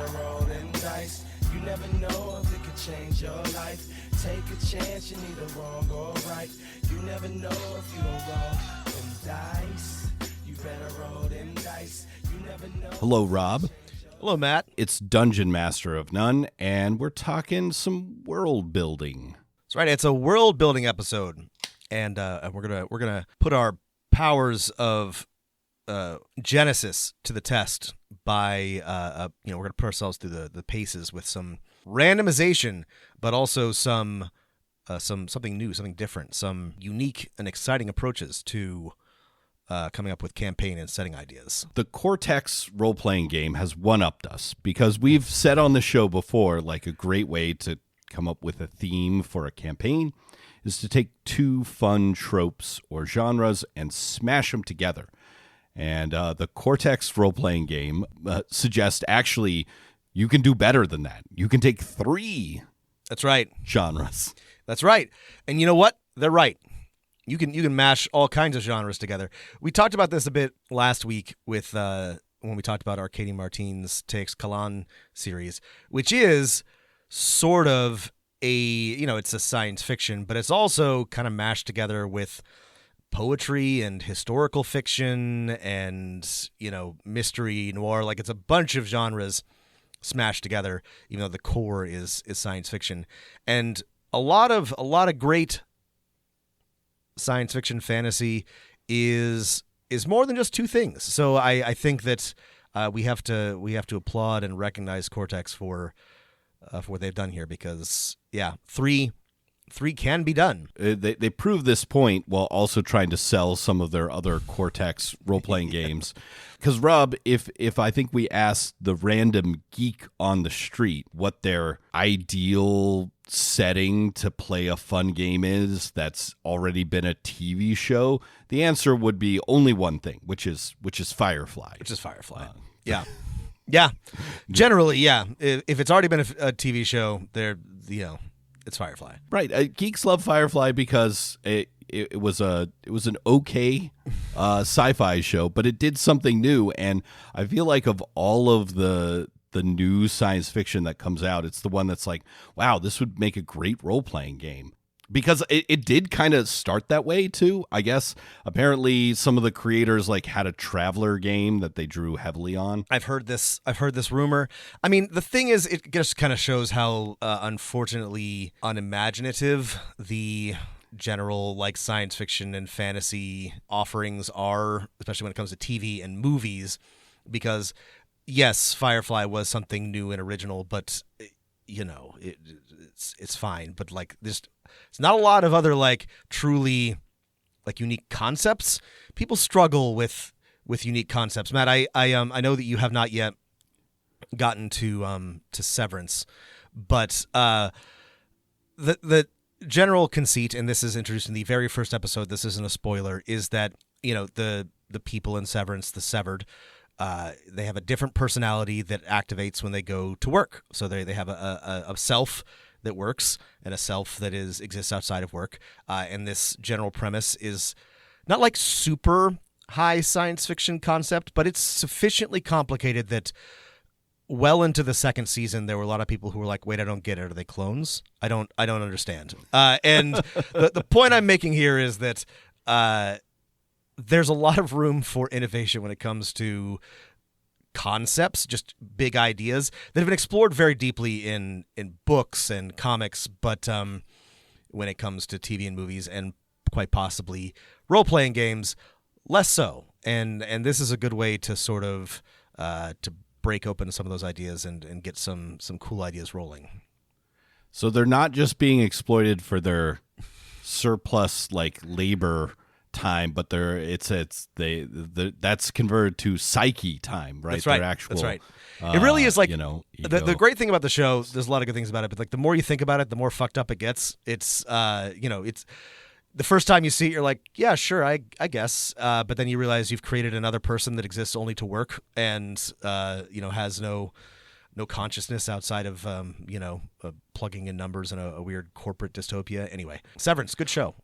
better roll them dice. You never know if it could change your life. Take a chance, you're neither wrong or right. You never know if you don't roll them dice. You better roll them dice. You never know. Hello, Rob. Hello, Matt. It's Dungeon Master of None, and we're talking some world building. That's right. It's a world building episode, and we're gonna put our powers of Genesis to the test by we're gonna put ourselves through the paces with some randomization, but also something new, something different, some unique and exciting approaches to coming up with campaign and setting ideas. The Cortex role-playing game has one-upped us because we've said on the show before, like, a great way to come up with a theme for a campaign is to take two fun tropes or genres and smash them together. And the Cortex role-playing game suggests actually you can do better than that. You can take three. That's right. Genres. That's right. And you know what? They're right. You can mash all kinds of genres together. We talked about this a bit last week with when we talked about Arcady Martin's Takes Kalan series, which is sort of it's a science fiction, but it's also kind of mashed together with poetry and historical fiction and, mystery, noir. Like, it's a bunch of genres smashed together, even though the core is science fiction. And a lot of great science fiction fantasy is more than just two things. So I think that we have to applaud and recognize Cortex for what they've done here, because three can be done. They prove this point while also trying to sell some of their other Cortex role-playing games. Because, Rob, if I think we asked the random geek on the street what their ideal setting to play a fun game is that's already been a TV show, the answer would be only one thing, which is Firefly. Yeah. Yeah. Generally, yeah. If it's already been a TV show, it's Firefly. Right. Geeks love Firefly because it was an okay sci-fi show, but it did something new. And I feel like of all of the new science fiction that comes out, it's the one that's like, wow, this would make a great role-playing game. Because it did kind of start that way too, I guess. Apparently, some of the creators had a Traveler game that they drew heavily on. I've heard this rumor. I mean, the thing is, it just kind of shows how unfortunately unimaginative the general science fiction and fantasy offerings are, especially when it comes to TV and movies. Because yes, Firefly was something new and original, but it's fine. But it's not a lot of other truly unique concepts. People struggle with unique concepts. Matt, I know that you have not yet gotten to Severance, but the general conceit, and this is introduced in the very first episode, this isn't a spoiler, is that the people in Severance, the severed, they have a different personality that activates when they go to work. So they have a self that works and a self that exists outside of work. And this general premise is not super high science fiction concept, but it's sufficiently complicated that well into the second season, there were a lot of people who were like, wait, I don't get it. Are they clones? I don't understand. And the point I'm making here is that there's a lot of room for innovation when it comes to concepts, just big ideas that have been explored very deeply in books and comics, but when it comes to TV and movies and quite possibly role-playing games, less so. And this is a good way to sort of to break open some of those ideas and get some cool ideas rolling. So they're not just being exploited for their surplus labor time, but that's converted to psyche time, right? That's right. Their actual, that's right. It really is the great thing about the show. There's a lot of good things about it, but the more you think about it, the more fucked up it gets. It's it's the first time you see it, you're like, yeah, sure, I guess, but then you realize you've created another person that exists only to work and has no consciousness outside of plugging in numbers in a weird corporate dystopia. Anyway, Severance, good show.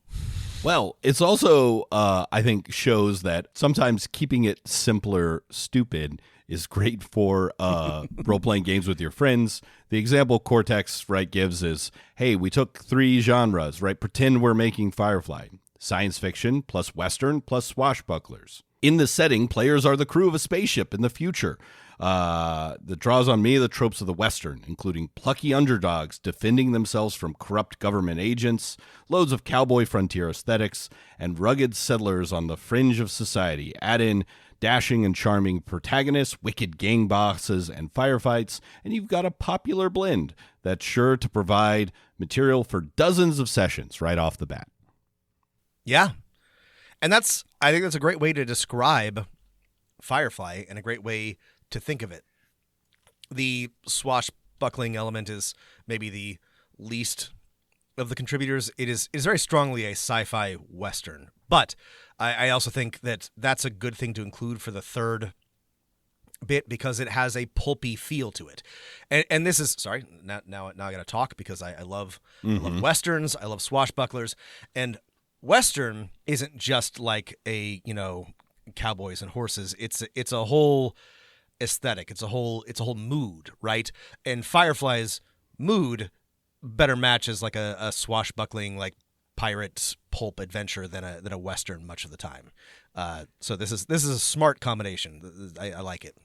Well, it's also, I think, shows that sometimes keeping it simpler, stupid is great for role-playing games with your friends. The example Cortex, right, gives is, hey, we took 3 genres, right? Pretend we're making Firefly. Science fiction plus Western plus swashbucklers. In the setting, players are the crew of a spaceship in the future. That draws on me the tropes of the Western, including plucky underdogs defending themselves from corrupt government agents, loads of cowboy frontier aesthetics, and rugged settlers on the fringe of society. Add in dashing and charming protagonists, wicked gang bosses, and firefights, and you've got a popular blend that's sure to provide material for dozens of sessions right off the bat. Yeah. And I think that's a great way to describe Firefly and a great way to think of it. The swashbuckling element is maybe the least of the contributors. It is very strongly a sci-fi Western. But I also think that that's a good thing to include for the third bit because it has a pulpy feel to it. And this is, sorry, now I got to talk because I love Westerns. I love swashbucklers. And Western isn't just like a, cowboys and horses. It's a whole aesthetic. It's a whole mood, right? And Firefly's mood better matches like a swashbuckling like pirate pulp adventure than a Western much of the time. So this is a smart combination. I like it.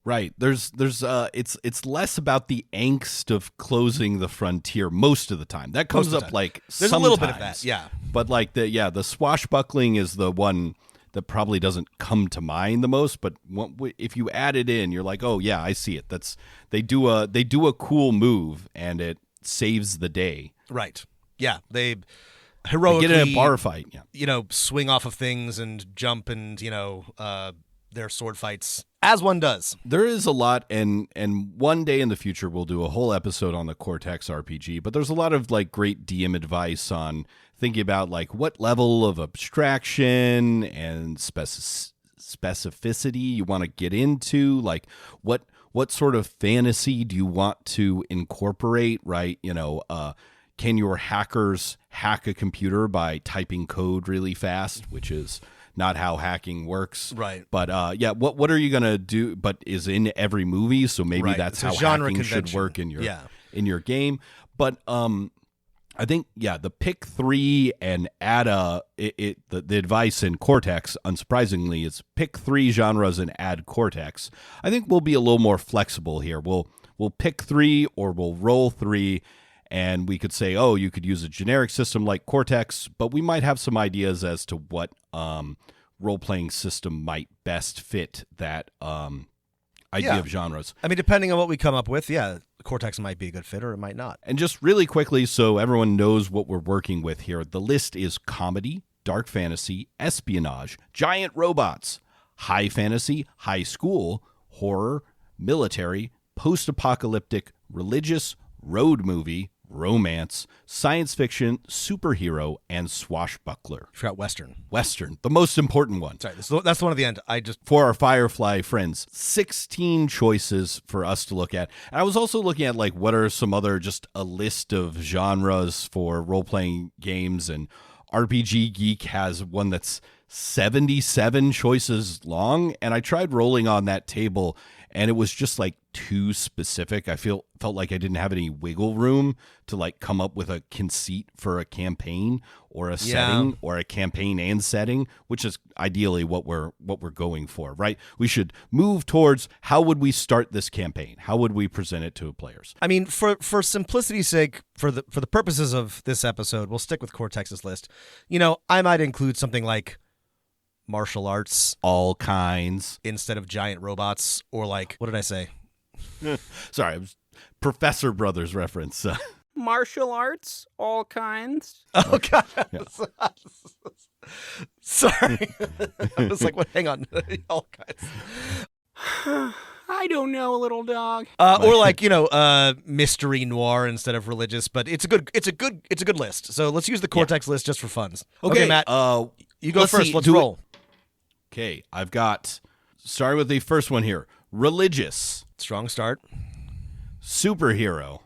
Right. There's it's less about the angst of closing the frontier most of the time. That comes up like there's sometimes, a little bit of that, yeah. But like the swashbuckling is the one that probably doesn't come to mind the most. But if you add it in, you're like, oh yeah, I see it. They do a cool move and it saves the day. Right. Yeah. They heroically get in a bar fight. Yeah. Swing off of things and jump and their sword fights, as one does. There is a lot, and one day in the future we'll do a whole episode on the Cortex RPG, but there's a lot of like great DM advice on thinking about like what level of abstraction and specificity you want to get into, like what sort of fantasy do you want to incorporate, right? Can your hackers hack a computer by typing code really fast, which is not how hacking works. Right. But what are you going to do, but is in every movie, so maybe that's how genre hacking convention should work in your game. But I think the pick 3 and add the advice in Cortex, unsurprisingly, is pick 3 genres and add Cortex. I think we'll be a little more flexible here. We'll pick 3 or we'll roll 3. And we could say, oh, you could use a generic system like Cortex, but we might have some ideas as to what role-playing system might best fit that idea of genres. I mean, depending on what we come up with, Cortex might be a good fit or it might not. And just really quickly, so everyone knows what we're working with here, the list is comedy, dark fantasy, espionage, giant robots, high fantasy, high school, horror, military, post-apocalyptic, religious, road movie, romance, science fiction, superhero, and swashbuckler. You forgot Western. Western, the most important one. Sorry, that's the one at the end. For our Firefly friends, 16 choices for us to look at. And I was also looking at like what are some other, just a list of genres for role-playing games, and RPG Geek has one that's 77 choices long, and I tried rolling on that table and it was just like too specific. I felt like I didn't have any wiggle room to like come up with a conceit for a campaign or a setting or a campaign and setting, which is ideally what we're going for, right? We should move towards how would we start this campaign? How would we present it to players? I mean, for simplicity's sake, for the purposes of this episode, we'll stick with Cortex's list. I might include something like martial arts, all kinds, instead of giant robots, or like, what did I say? Sorry, it was Professor Brothers reference. Martial arts, all kinds. Oh God! Yeah. Sorry, I was like, "What? Hang on, all kinds." I don't know, little dog. Or like mystery noir instead of religious, but it's a good list. So let's use the Cortex list just for funs. Okay, Matt. You go first. Let's roll. Okay, I've got, starting with the first one here, religious. Strong start. Superhero.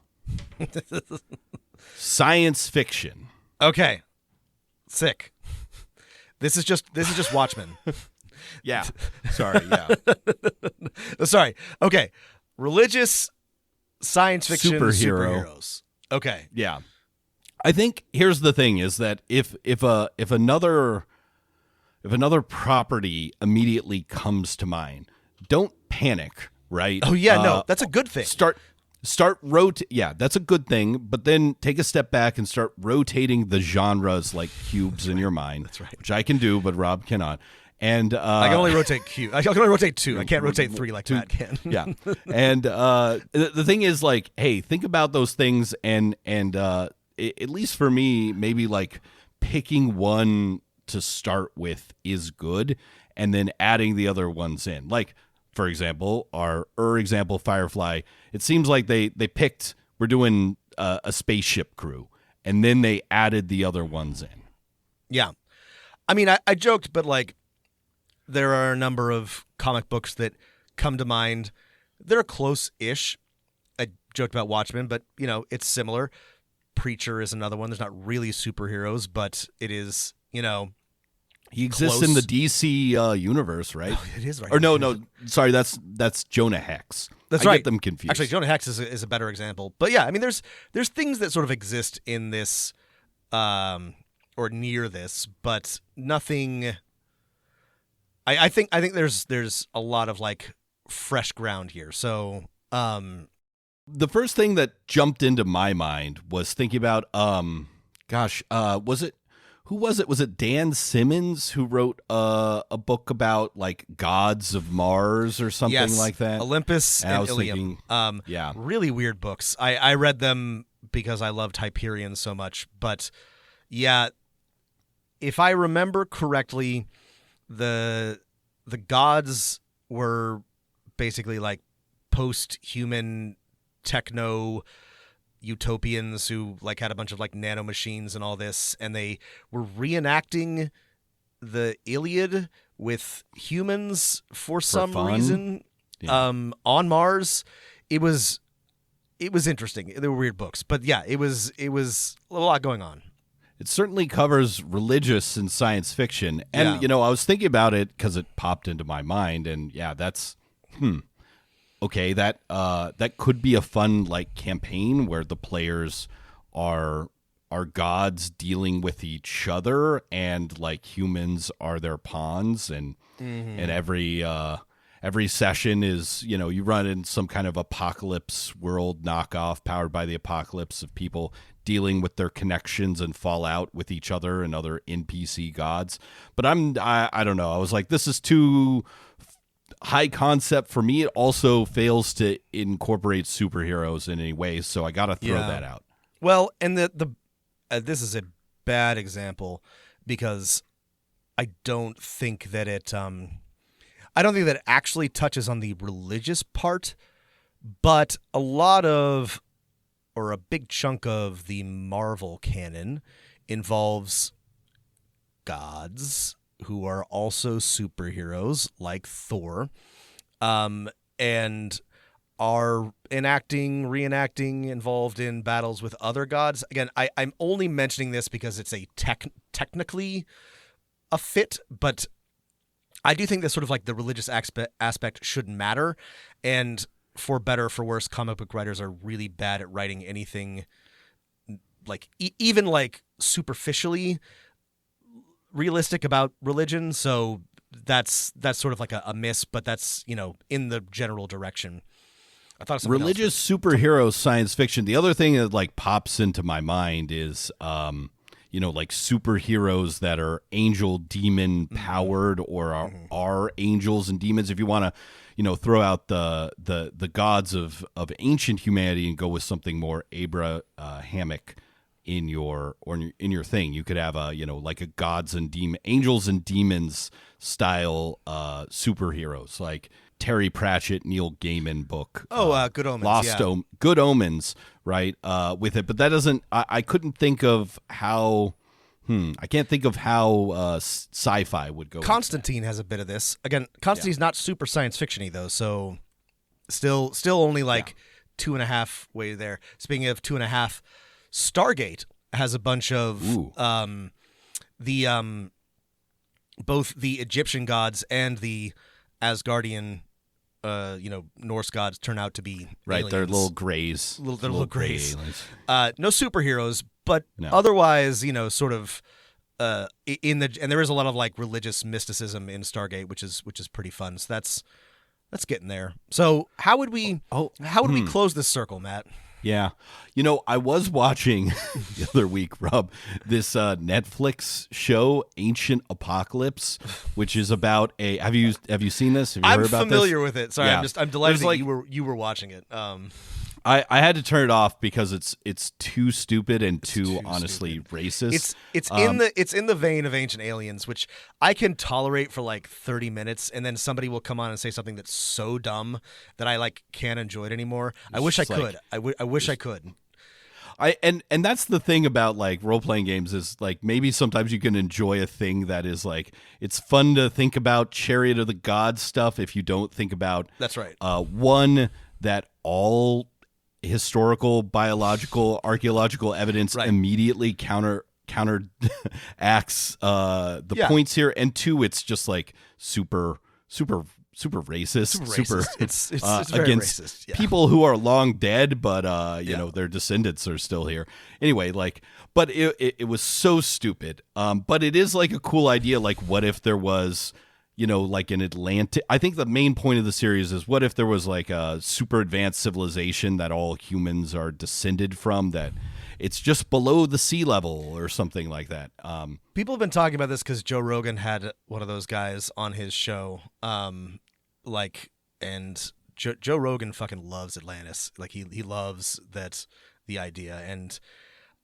Science fiction. Okay. Sick. This is just Watchmen. Yeah. Sorry. Yeah. Sorry. Okay. Religious science fiction superheroes. Okay. Yeah. I think here's the thing: is that if another property immediately comes to mind, don't panic. Right? Oh yeah, no, that's a good thing. Yeah, that's a good thing. But then take a step back and start rotating the genres like cubes in your mind. That's right. Which I can do, but Rob cannot. And I can only rotate cube. I can only rotate 2. I can't rotate 3 like Matt can. Yeah. And the thing is, like, hey, think about those things, and at least for me, maybe like picking one to start with is good, and then adding the other ones in, like. For example, our example, Firefly, it seems like they picked, we're doing a spaceship crew, and then they added the other ones in. Yeah. I mean, I joked, but like there are a number of comic books that come to mind. They're close-ish. I joked about Watchmen, but, you know, it's similar. Preacher is another one. There's not really superheroes, but it is, you know, he exists in the DC universe, right? Oh, it is right. Or no, sorry, that's Jonah Hex. That's I right. Get them confused. Actually, Jonah Hex is a better example. But yeah, I mean, there's things that sort of exist in this, or near this, but nothing. I think there's a lot of like fresh ground here. So, the first thing that jumped into my mind was thinking about, was it? Who was it? Was it Dan Simmons who wrote a book about like gods of Mars or something like that? Olympus and Ilium. Yeah. Really weird books. I read them because I loved Hyperion so much. But yeah, if I remember correctly, the gods were basically like post-human techno utopians who like had a bunch of like nanomachines and all this, and they were reenacting the Iliad with humans for some reason. Yeah. On Mars. It was interesting. They were weird books, but yeah, it was a lot going on. It certainly covers religious and science fiction, and you know, I was thinking about it because it popped into my mind, and yeah, that's okay, that could be a fun like campaign where the players are gods dealing with each other, and like humans are their pawns, and every session is, you know, you run in some kind of apocalypse world knockoff powered by the apocalypse of people dealing with their connections and fallout with each other and other NPC gods. But I don't know. I was like, this is too high concept for me. It also fails to incorporate superheroes in any way, so I got to throw that out. Well, and this is a bad example because I don't think that it actually touches on the religious part, but a big chunk of the Marvel canon involves gods who are also superheroes like Thor, and are reenacting, involved in battles with other gods. Again, I'm only mentioning this because it's a technically a fit, but I do think that sort of like the religious aspect should matter, and for better or for worse, comic book writers are really bad at writing anything like even like superficially realistic about religion. So that's sort of like a miss, but that's, you know, in the general direction. I thought religious superhero science fiction. The other thing that like pops into my mind is you know, like superheroes that are angel demon powered or are angels and demons. If you want to, you know, throw out the gods of ancient humanity and go with something more Abrahamic in your thing, you could have a, you know, like a angels and demons style superheroes, like Terry Pratchett, Neil Gaiman book. Good Omens. Good Omens, right? With it, but that doesn't. I couldn't think of how. I can't think of how sci-fi would go. Constantine has a bit of this. Again, Constantine's not super science fiction-y though, so still only like 2.5 way there. Speaking of 2.5, Stargate has a bunch of the both the Egyptian gods and the Asgardian Norse gods turn out to be Right, aliens. they're little grays. They're little grays. aliens. No superheroes, but No. otherwise, sort of and there is a lot of like religious mysticism in Stargate, which is pretty fun. So that's getting there. So how would we close this circle, Matt? Yeah. I was watching the other week, Rob, this Netflix show, Ancient Apocalypse, which is about have you seen this? Have you I'm heard about familiar this? with it. Sorry, Yeah. I'm delighted There's that you were watching it. I had to turn it off because it's too stupid and too honestly racist. It's in the vein of Ancient Aliens, which I can tolerate for like 30 minutes, and then somebody will come on and say something that's so dumb that I like can't enjoy it anymore. I wish I could. I wish I could. And that's the thing about like role playing games is like maybe sometimes you can enjoy a thing that is like it's fun to think about Chariot of the Gods stuff if you don't think about That's right. One that all historical, biological, archaeological evidence immediately counteracts the points here, and two, it's just like super racist, It's very against racist. Yeah. people who are long dead, but their descendants are still here. Anyway, but it was so stupid. But it is like a cool idea. Like, what if there was, like an Atlantic? I think the main point of the series is what if there was like a super advanced civilization that all humans are descended from, that it's just below the sea level or something like that. People have been talking about this because Joe Rogan had one of those guys on his show. Joe Rogan fucking loves Atlantis. Like he loves the idea. And,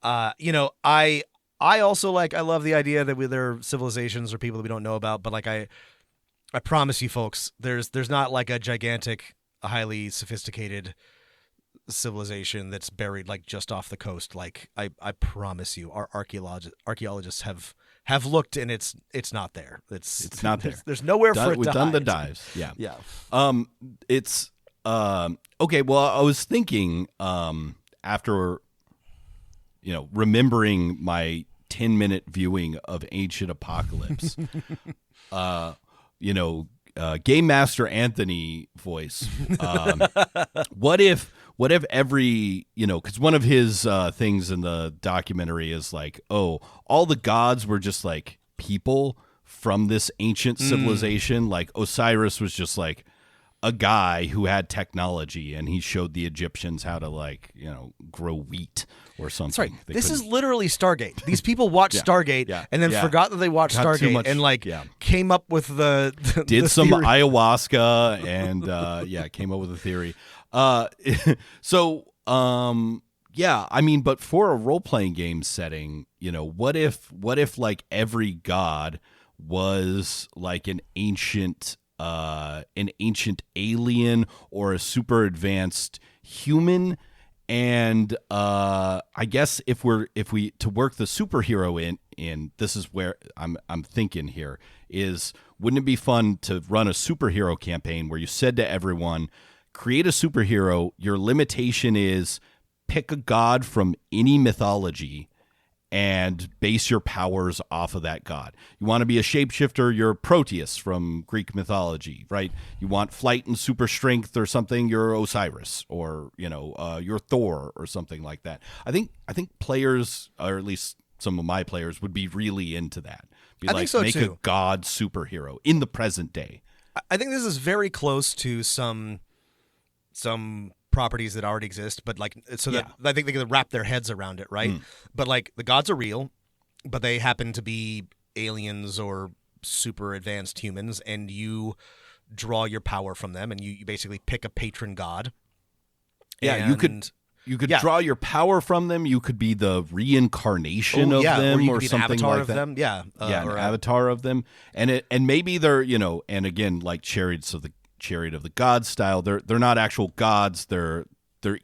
I also I love the idea that there are civilizations or people that we don't know about, but like I promise you folks, there's not like a gigantic, highly sophisticated civilization that's buried like just off the coast. Like I promise you, our archaeologists have looked, and it's not there. It's not there. There's nowhere for it We've to done the hide. dives. Yeah. Yeah. It's okay. Well, I was thinking after remembering my 10-minute viewing of Ancient Apocalypse, Game Master Anthony voice. What if every, because one of his things in the documentary is like, oh, all the gods were just like people from this ancient civilization. Like Osiris was just like a guy who had technology, and he showed the Egyptians how to grow wheat or something. That's right. They This is couldn't- literally Stargate. These people watched Stargate and then forgot that they watched Got too Stargate much- and came up with the did the some theory. ayahuasca and came up with a theory. But for a role-playing game setting, what if like every god was like an ancient alien or a super advanced human? And I guess if we to work the superhero in this is where I'm thinking here is, wouldn't it be fun to run a superhero campaign where you said to everyone, create a superhero, your limitation is pick a god from any mythology and base your powers off of that god. You want to be a shapeshifter, you're Proteus from Greek mythology, right? You want flight and super strength or something, you're Osiris, or you're Thor or something like that. I think players, or at least some of my players, would be really into that. I think so make too. a god superhero in the present day. I think this is very close to some properties that already exist, but that I think they can wrap their heads around it, right? But like the gods are real, but they happen to be aliens or super advanced humans, and you draw your power from them, and you basically pick a patron god. Yeah, you could draw your power from them. You could be the reincarnation of them, or you or could be an something avatar like of that. them. Yeah, An avatar of them, and maybe they're and again, like Chariots of the Gods style, they're not actual gods. They're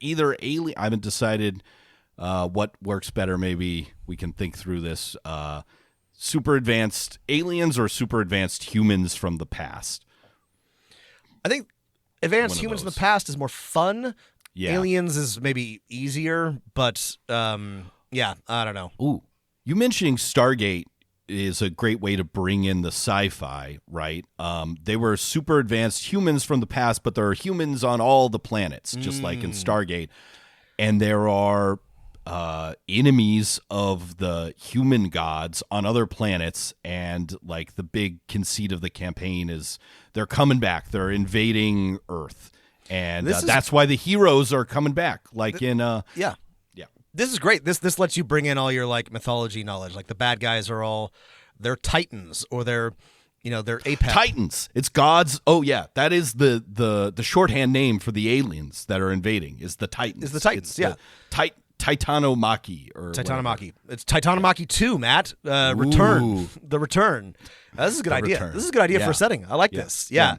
either alien. I haven't decided what works better. Maybe we can think through this. Super advanced aliens or super advanced humans from the past. I think advanced One of humans in the those. past is more fun. Yeah. Aliens is maybe easier, but I don't know. Ooh, you mentioning Stargate is a great way to bring in the sci-fi, right? They were super advanced humans from the past, but there are humans on all the planets, just like in Stargate. And there are enemies of the human gods on other planets, and like the big conceit of the campaign is they're coming back. They're invading Earth, and that's why the heroes are coming back. Like yeah. This is great. This lets you bring in all your like mythology knowledge. Like the bad guys are they're titans, or they're apex Titans. It's gods. Oh yeah, that is the shorthand name for the aliens that are invading. Is the Titans? It's Titanomachy or Titanomachy. It's Titanomachy 2, Matt. Return. The Return. This is a good idea. Return. This is a good idea for a setting. I like this. Yeah.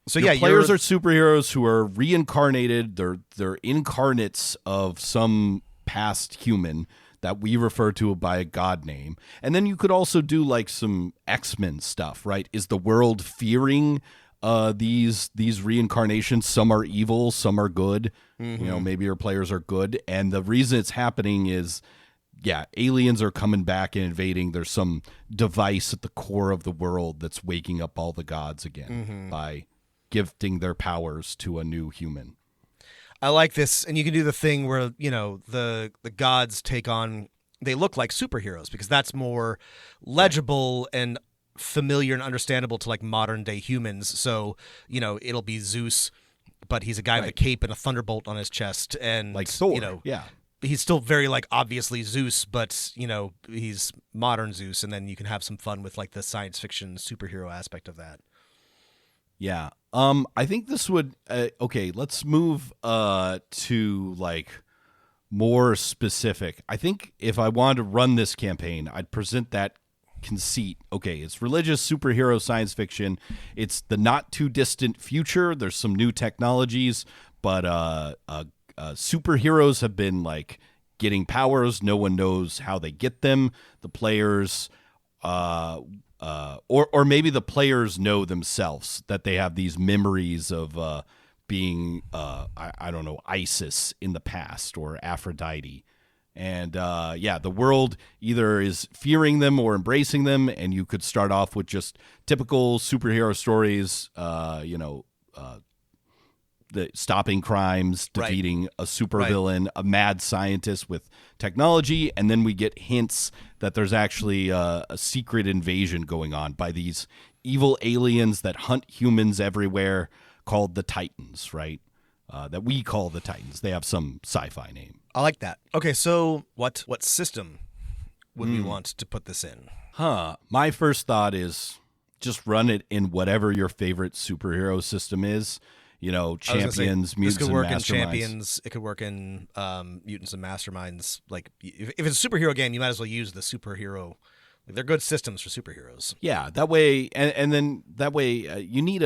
So your players are superheroes who are reincarnated. They're incarnates of some past human that we refer to by a god name. And then you could also do like some X-Men stuff, right? Is the world fearing these reincarnations? Some are evil, some are good. Maybe your players are good. And the reason it's happening is, aliens are coming back and invading. There's some device at the core of the world that's waking up all the gods again by gifting their powers to a new human. I like this, and you can do the thing where the gods take on. They look like superheroes because that's more legible and familiar and understandable to like modern day humans. So it'll be Zeus, but he's a guy with a cape and a thunderbolt on his chest, and like Thor. He's still very like obviously Zeus, but he's modern Zeus, and then you can have some fun with like the science fiction superhero aspect of that. Yeah. I think this would okay, let's move to like more specific. I think if I wanted to run this campaign, I'd present that conceit. Okay, it's religious superhero science fiction. It's the not too distant future. There's some new technologies, but superheroes have been like getting powers. No one knows how they get them. The players or maybe the players know themselves that they have these memories of being, I don't know, Isis in the past or Aphrodite. And the world either is fearing them or embracing them. And you could start off with just typical superhero stories, the stopping crimes, defeating a supervillain, a mad scientist with technology, and then we get hints that there's actually a secret invasion going on by these evil aliens that hunt humans everywhere, called the Titans, right? That we call the Titans. They have some sci-fi name. I like that. Okay, so what system would we want to put this in? My first thought is just run it in whatever your favorite superhero system is. Champions, mutants, this could work and in masterminds. Champions. It could work in mutants and masterminds. Like, if it's a superhero game, you might as well use the superhero. Like, they're good systems for superheroes. Yeah, that way, and then that way, you need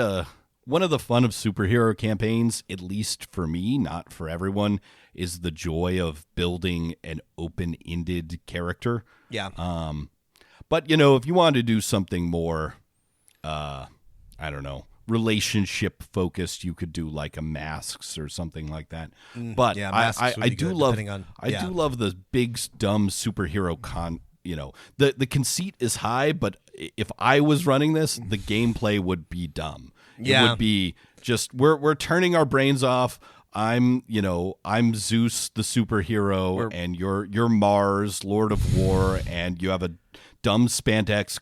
one of the fun of superhero campaigns, at least for me, not for everyone, is the joy of building an open-ended character. Yeah. But if you wanted to do something more, I don't know, relationship focused, you could do like a Masks or something like that. But I do love the big dumb superhero the conceit is high, but if I was running this, the gameplay would be dumb. It would be just we're turning our brains off. I'm Zeus the superhero, and you're Mars, Lord of War, and you have a dumb spandex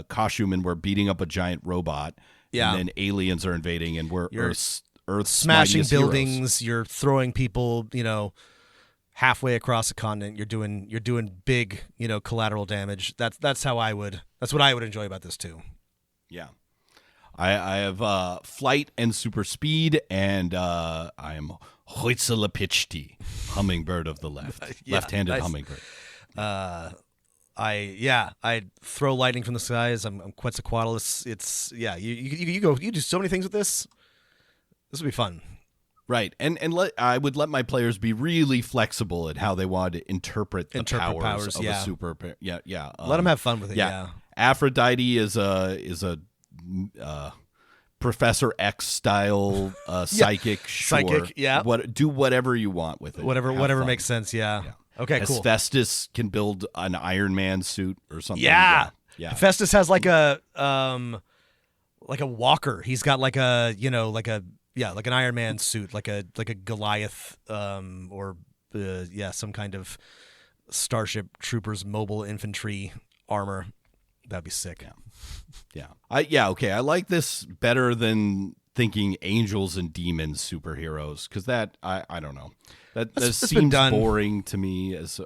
costume, and we're beating up a giant robot. Yeah. And then aliens are invading, and we're Earth's smashing buildings. Heroes. You're throwing people, halfway across a continent. You're doing big, collateral damage. That's what I would enjoy about this too. Yeah. I have flight and super speed, and I am Huitzilopochtli, hummingbird of the left, left-handed nice. Hummingbird. I throw lightning from the skies. I'm Quetzalcoatlus. It's you do so many things with this. This would be fun. Right, and I would let my players be really flexible at how they want to interpret powers of a super. Yeah. Let them have fun with it. Yeah. Aphrodite is a Professor X style psychic. Sure. Psychic. Yeah. Do whatever you want with it. Whatever makes sense. Yeah. Okay, cool. Hephaestus can build an Iron Man suit or something. Yeah. Yeah. Hephaestus has like a walker. He's got like a like an Iron Man suit, like a Goliath or some kind of Starship Troopers mobile infantry armor. That'd be sick. Yeah. Okay. I like this better than thinking angels and demons superheroes, because that I don't know. That seems boring to me. As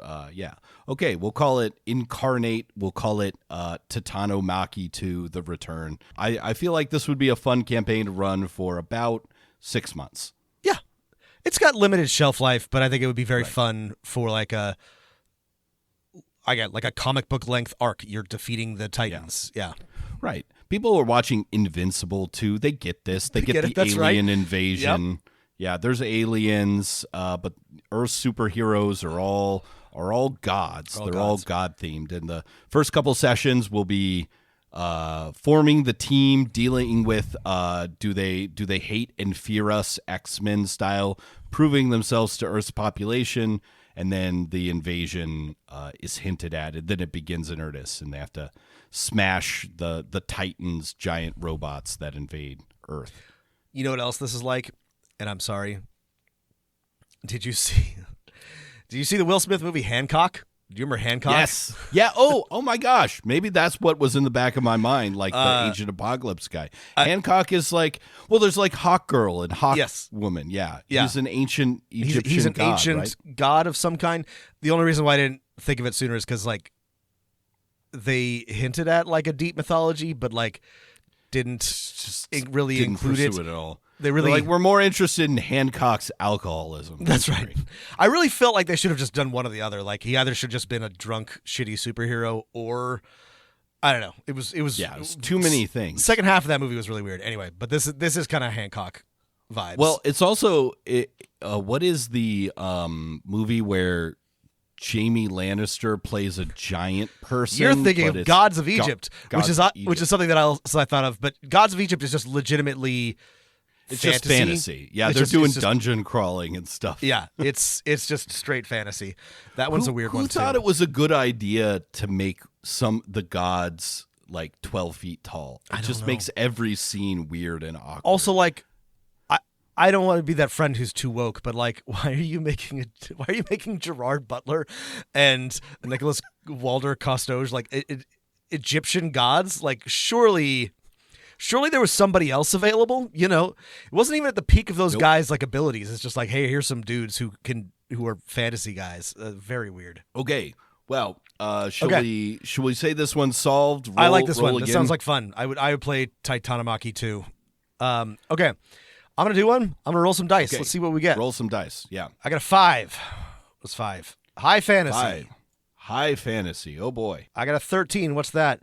Okay, we'll call it Incarnate. We'll call it Titanomachy 2: The Return. I feel like this would be a fun campaign to run for about 6 months. Yeah, it's got limited shelf life, but I think it would be very fun for like a comic book length arc. You're defeating the Titans. Yeah. Right. People are watching Invincible too. They get this. They get the alien invasion. Yep. Yeah, there's aliens, but Earth superheroes are all gods. They're all god themed. And the first couple sessions will be forming the team, dealing with do they hate and fear us, X-Men style, proving themselves to Earth's population, and then the invasion is hinted at, and then it begins in earnest, and they have to smash the Titans, giant robots that invade Earth. You know what else this is like? And I'm sorry. Did you see the Will Smith movie Hancock? Do you remember Hancock? Yes. Yeah. Oh my gosh. Maybe that's what was in the back of my mind, like the Ancient Apocalypse guy. Hancock is like, well, there's like Hawk Girl and Hawk Woman. Yeah. He's an ancient Egyptian he's an god, ancient right? god of some kind. The only reason why I didn't think of it sooner is because like they hinted at like a deep mythology, but like didn't really include it at all. They're like, we're more interested in Hancock's alcoholism. That's right. I really felt like they should have just done one or the other. Like he either should have just been a drunk, shitty superhero, or I don't know. It was too many things. Second half of that movie was really weird. Anyway, but this is kind of Hancock vibes. Well, it's also what is the movie where Jaime Lannister plays a giant person? You're thinking of Gods of Egypt, which is something that I thought of. But Gods of Egypt is just legitimately. It's just fantasy. Yeah, they're doing dungeon crawling and stuff. Yeah, it's just straight fantasy. That one's a weird one Who too. thought it was a good idea to make the gods like 12 feet tall? It just makes every scene weird and awkward. Also, like, I don't want to be that friend who's too woke, but like, why are you making Gerard Butler and Nicholas Walder Costoge like Egyptian gods? Like, surely there was somebody else available, you know? It wasn't even at the peak of those guys' like abilities. It's just like, hey, here's some dudes who are fantasy guys. Very weird. Okay. Well, should we say this one's solved? I like this one. Again? This sounds like fun. I would play Titanomachy 2. Okay. I'm gonna do one. I'm gonna roll some dice. Okay. Let's see what we get. Roll some dice. Yeah. I got a 5. What's 5? High fantasy. 5. High fantasy. Oh boy. I got a 13. What's that?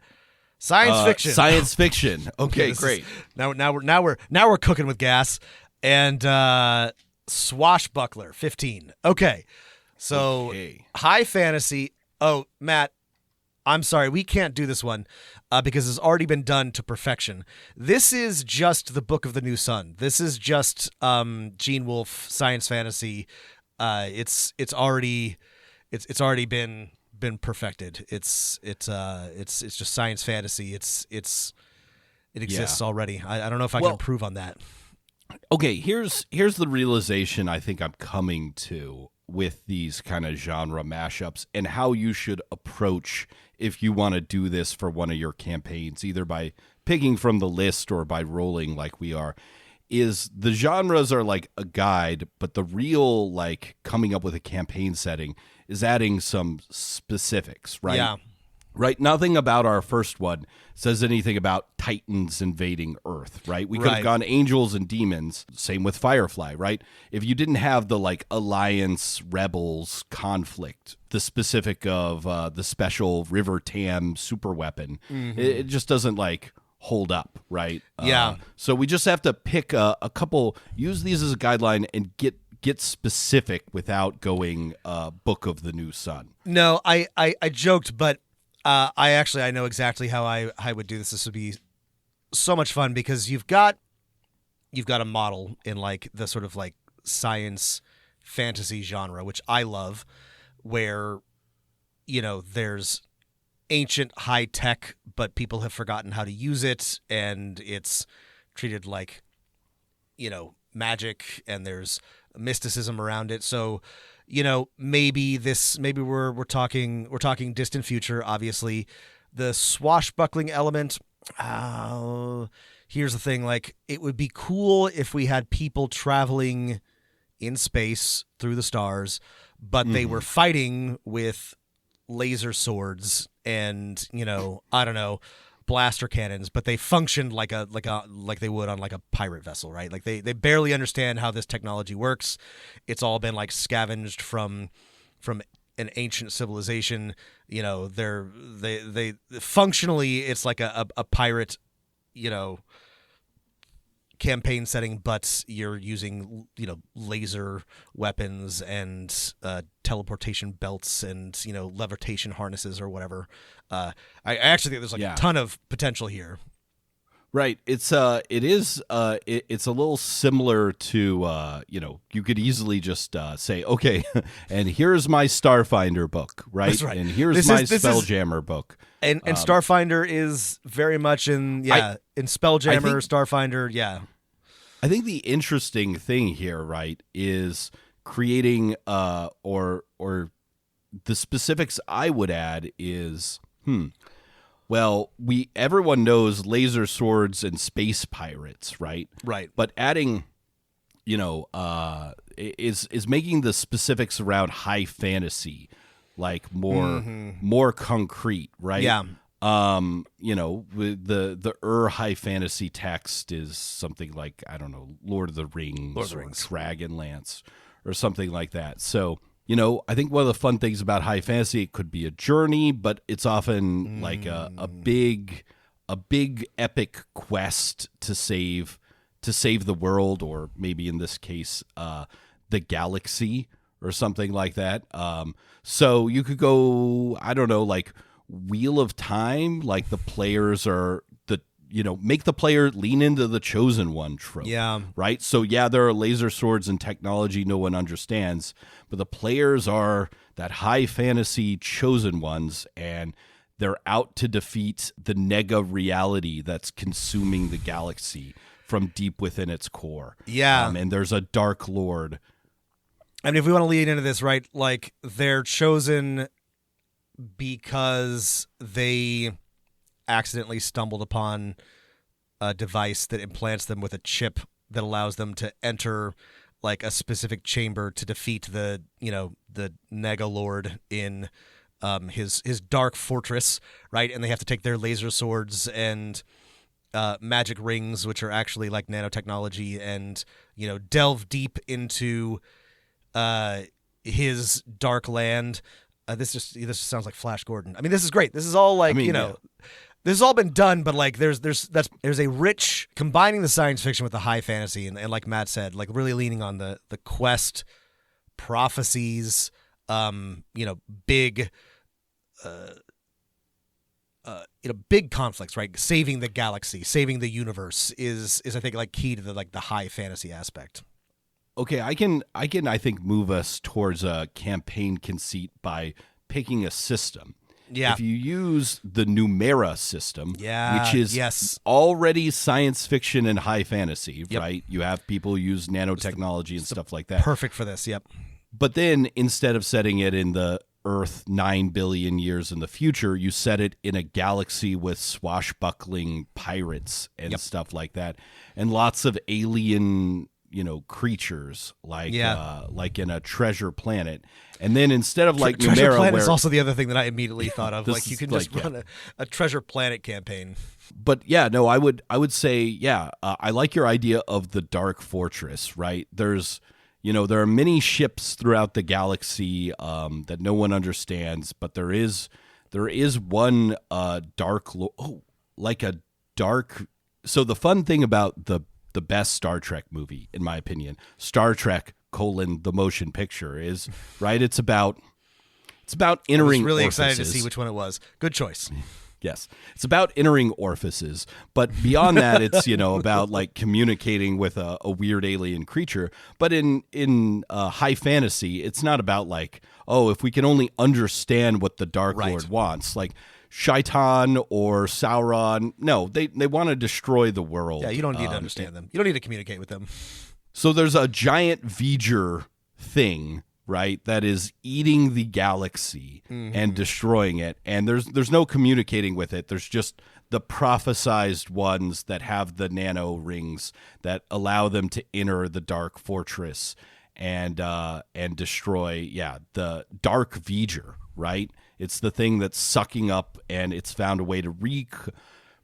Science fiction. Science fiction. Okay, great. Now we're cooking with gas. And Swashbuckler, 15. Okay. So high fantasy. Oh, Matt, I'm sorry, we can't do this one because it's already been done to perfection. This is just the Book of the New Sun. This is just Gene Wolfe science fantasy. It's already been perfected. It's just science fantasy. It exists already. I don't know if I can improve on that. Okay, here's the realization I think I'm coming to with these kind of genre mashups and how you should approach if you want to do this for one of your campaigns, either by picking from the list or by rolling like we are, is the genres are like a guide, but the real like coming up with a campaign setting is adding some specifics, right? Yeah. Right? Nothing about our first one says anything about Titans invading Earth, right? We could have gone angels and demons. Same with Firefly, right? If you didn't have the like Alliance Rebels conflict, the specific of the special River Tam super weapon, it just doesn't like hold up, right? Yeah. So we just have to pick a couple, use these as a guideline and get specific without going Book of the New Sun. No, I joked, but I know exactly how I would do this. This would be so much fun because you've got a model in like the sort of like science fantasy genre, which I love, where, there's ancient high tech, but people have forgotten how to use it, and it's treated like, magic, and there's mysticism around it. So, maybe we're talking distant future. Obviously, the swashbuckling element. Here's the thing: like, it would be cool if we had people traveling in space through the stars, but they were fighting with laser swords and I don't know, blaster cannons, but they functioned like they would on like a pirate vessel, right? Like they barely understand how this technology works. It's all been like scavenged from an ancient civilization. They functionally, it's like a pirate, campaign setting, but you're using laser weapons and teleportation belts and levitation harnesses or whatever. I actually think there's a ton of potential here. Right. It's a little similar to you could easily just say, okay, and here's my Starfinder book, right? That's right. And here's my Spelljammer book. And Starfinder is very much in Spelljammer, Starfinder, yeah. I think the interesting thing here, right, is creating or the specifics I would add is well, everyone knows laser swords and space pirates, right? Right. But adding, is making the specifics around high fantasy like more concrete, right? Yeah. With the high fantasy text is something like, I don't know, Lord of the Rings or Dragonlance or something like that. So, I think one of the fun things about high fantasy, it could be a journey, but it's often like a big epic quest to save the world, or maybe in this case, the galaxy or something like that. So you could go, I don't know, like Wheel of Time, like the players are make the player lean into the chosen one trope. Yeah. Right? So yeah, there are laser swords and technology no one understands, but the players are that high fantasy chosen ones, and they're out to defeat the nega reality that's consuming the galaxy from deep within its core. Yeah. And there's a dark lord. I mean, if we want to lead into this, right, like they're chosen because they accidentally stumbled upon a device that implants them with a chip that allows them to enter like a specific chamber to defeat the Nega Lord in his dark fortress, right? And they have to take their laser swords and magic rings, which are actually like nanotechnology, and delve deep into his dark land. This just sounds like Flash Gordon. I mean, this is great. This is all like, this has all been done, but like there's a rich combining the science fiction with the high fantasy, and like Matt said, like really leaning on the quest, prophecies, big big conflicts, right? Saving the galaxy, saving the universe is I think like key to the high fantasy aspect. Okay, I can I think move us towards a campaign conceit by picking a system. Yeah. If you use the Numera system, yeah, which is already science fiction and high fantasy, right? You have people use nanotechnology and stuff like that. Perfect for this, yep. But then instead of setting it in the Earth 9 billion years in the future, you set it in a galaxy with swashbuckling pirates and stuff like that, and lots of alien creatures like in a treasure planet. And then instead of like treasure Numera, planet is also the other thing that I immediately thought of. Like you can just run a treasure planet campaign. But yeah, no, I would say I like your idea of the dark fortress. Right? There's there are many ships throughout the galaxy that no one understands, but there is one dark So the fun thing about the best Star Trek movie, in my opinion, Star Trek: the motion picture is, right? It's about entering. I was really orifices. excited to see which one it was. Good choice. Yes. It's about entering orifices. But beyond that, it's, about like communicating with a weird alien creature. But in high fantasy, it's not about like, oh, if we can only understand what the Dark Lord wants. Like Shaitan or Sauron. No, they want to destroy the world. Yeah, you don't need to understand them. You don't need to communicate with them. So there's a giant V'ger thing, right, that is eating the galaxy and destroying it, and there's no communicating with it. There's just the prophesized ones that have the nano rings that allow them to enter the dark fortress and destroy the dark V'ger, right? It's the thing that's sucking up, and it's found a way to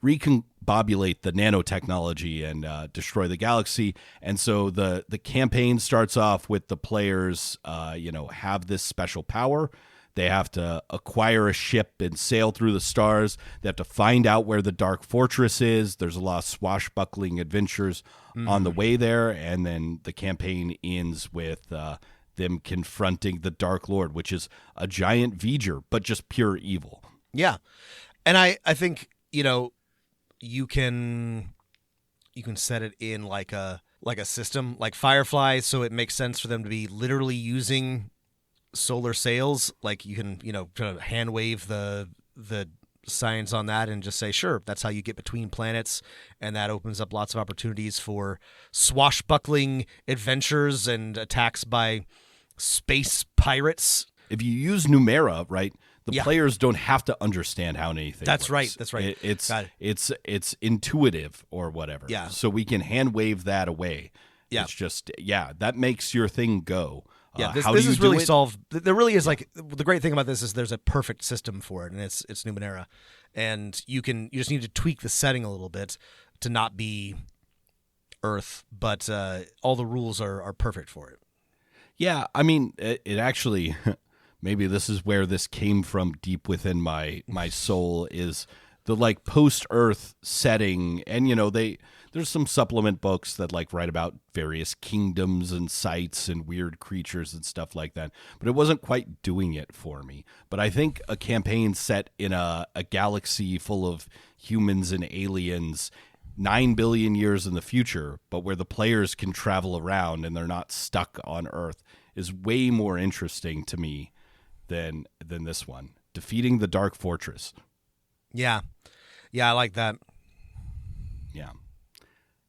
recombobulate the nanotechnology and destroy the galaxy. And so the campaign starts off with the players, have this special power. They have to acquire a ship and sail through the stars. They have to find out where the Dark Fortress is. There's a lot of swashbuckling adventures on the way there. And then the campaign ends with them confronting the Dark Lord, which is a giant V'ger, but just pure evil. Yeah. And I think, you can set it in like a system like Firefly, so it makes sense for them to be literally using solar sails. Like you can kind of hand wave the science on that and just say, sure, that's how you get between planets, and that opens up lots of opportunities for swashbuckling adventures and attacks by space pirates. If you use Numera, right, the players don't have to understand how anything That's works. right. It's intuitive or whatever. Yeah. So we can hand wave that away. Yeah. It's just, that makes your thing go. Yeah, how this do you is do really it? solved. There really is the great thing about this is there's a perfect system for it, and it's Numenera, and you just need to tweak the setting a little bit to not be Earth, but all the rules are perfect for it. Yeah, I mean, it actually, maybe this is where this came from deep within my soul, is the like post-Earth setting. And, there's some supplement books that like write about various kingdoms and sites and weird creatures and stuff like that. But it wasn't quite doing it for me. But I think a campaign set in a galaxy full of humans and aliens 9 billion years in the future, but where the players can travel around and they're not stuck on Earth, is way more interesting to me than this one. Defeating the Dark Fortress. Yeah, I like that.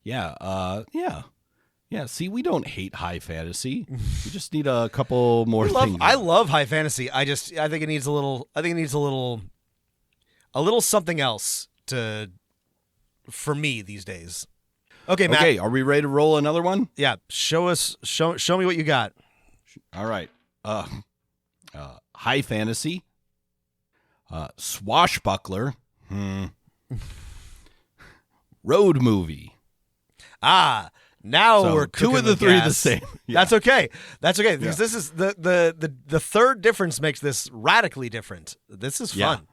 Yeah. See, we don't hate high fantasy. We just need a couple more things. I love high fantasy. I think it needs a little. I think it needs a little something else for me these days. Okay, Matt. Okay, are we ready to roll another one? Yeah, show me what you got. All right. High fantasy. Swashbuckler. Road movie. Now we're cooking two of the with three gas. the same. Yeah. That's okay because this is the third difference makes this radically different. This is fun.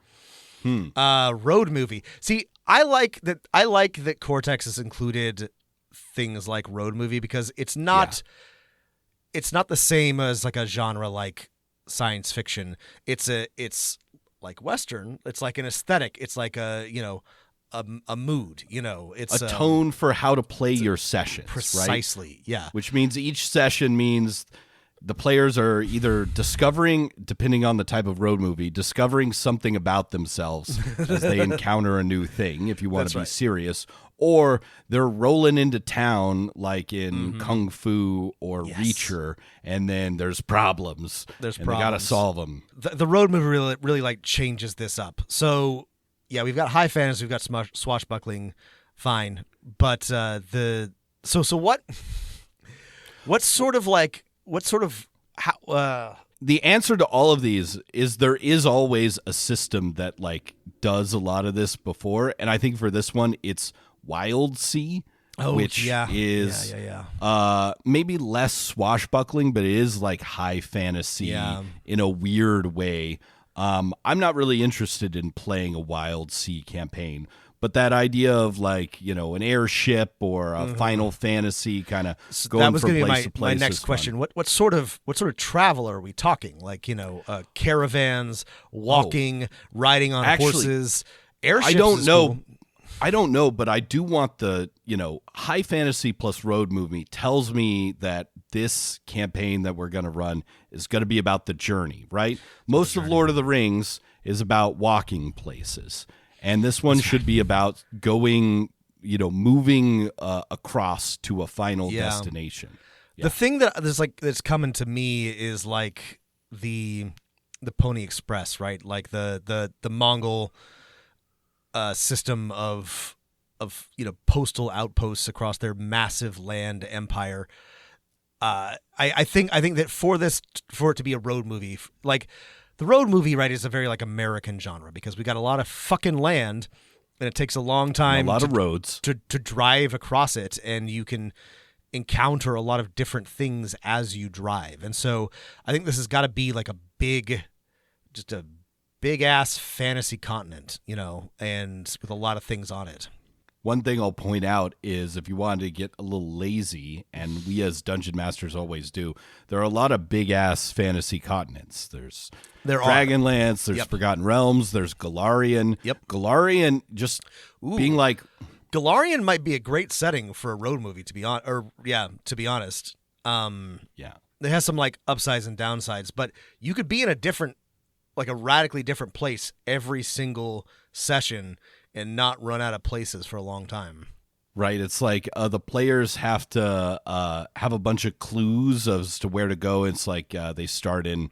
Road movie. See, I like that Cortex has included things like road movie because it's not the same as like a genre like science fiction. It's like Western. It's like an aesthetic. It's like a mood. It's a tone for how to play your sessions. Precisely. Right? Yeah. Which means each session means the players are either discovering, depending on the type of road movie, discovering something about themselves as they encounter a new thing, if you want to be serious, or they're rolling into town like in Kung Fu or Reacher, and then there's problems. They got to solve them. The road movie really like changes this up. So, yeah, we've got high fantasy, we've got swashbuckling, fine, but the answer to all of these is there is always a system that like does a lot of this before, and I think for this one it's Wild Sea, which is maybe less swashbuckling, but it is like high fantasy in a weird way. I'm not really interested in playing a Wild Sea campaign, but that idea of like, an airship or a Final Fantasy kind of going from place to place. My next question. What sort of travel are we talking? Like, caravans, walking, riding on horses, Airships I don't is know. cool. I don't know, but I do want the, high fantasy plus road movie tells me that this campaign that we're going to run is going to be about the journey, right? Most of Lord of the Rings is about walking places. And this one should be about going, moving across to a final destination. The thing that's coming to me is like the Pony Express, right? Like the Mongol system of postal outposts across their massive land empire. I think that for it to be a road movie, like the road movie, right, is a very like American genre because we got a lot of fucking land and it takes a long time, a lot of roads to drive across it, and you can encounter a lot of different things as you drive. And so I think this has got to be like a big ass fantasy continent, and with a lot of things on it. One thing I'll point out is if you wanted to get a little lazy, and we as dungeon masters always do, there are a lot of big ass fantasy continents. There's Dragonlance, there's Forgotten Realms, there's Golarion. Yep. Golarion just being like, Golarion might be a great setting for a road movie, to be honest. It has some like upsides and downsides, but you could be in a radically different place every single session and not run out of places for a long time. Right. It's like the players have to have a bunch of clues as to where to go. It's like they start in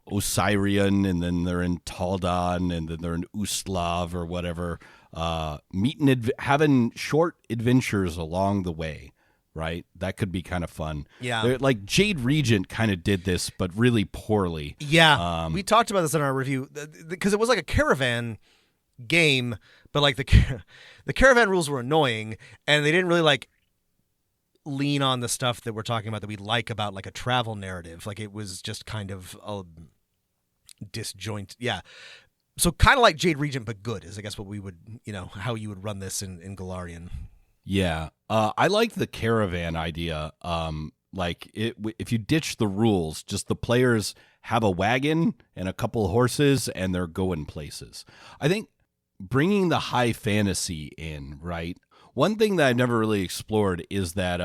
Osirian, and then they're in Taldan, and then they're in Ustalav or whatever. Having short adventures along the way. Right, that could be kind of fun. Yeah, like Jade Regent kind of did this, but really poorly. Yeah, we talked about this in our review because it was like a caravan game, but like the caravan rules were annoying, and they didn't really like lean on the stuff that we're talking about that we like about like a travel narrative. Like it was just kind of a disjoint. Yeah, so kind of like Jade Regent, but good is I guess what we would how you would run this in Golarion. Yeah, I like the caravan idea. If you ditch the rules, just the players have a wagon and a couple of horses, and they're going places. I think bringing the high fantasy in, right? One thing that I've never really explored is that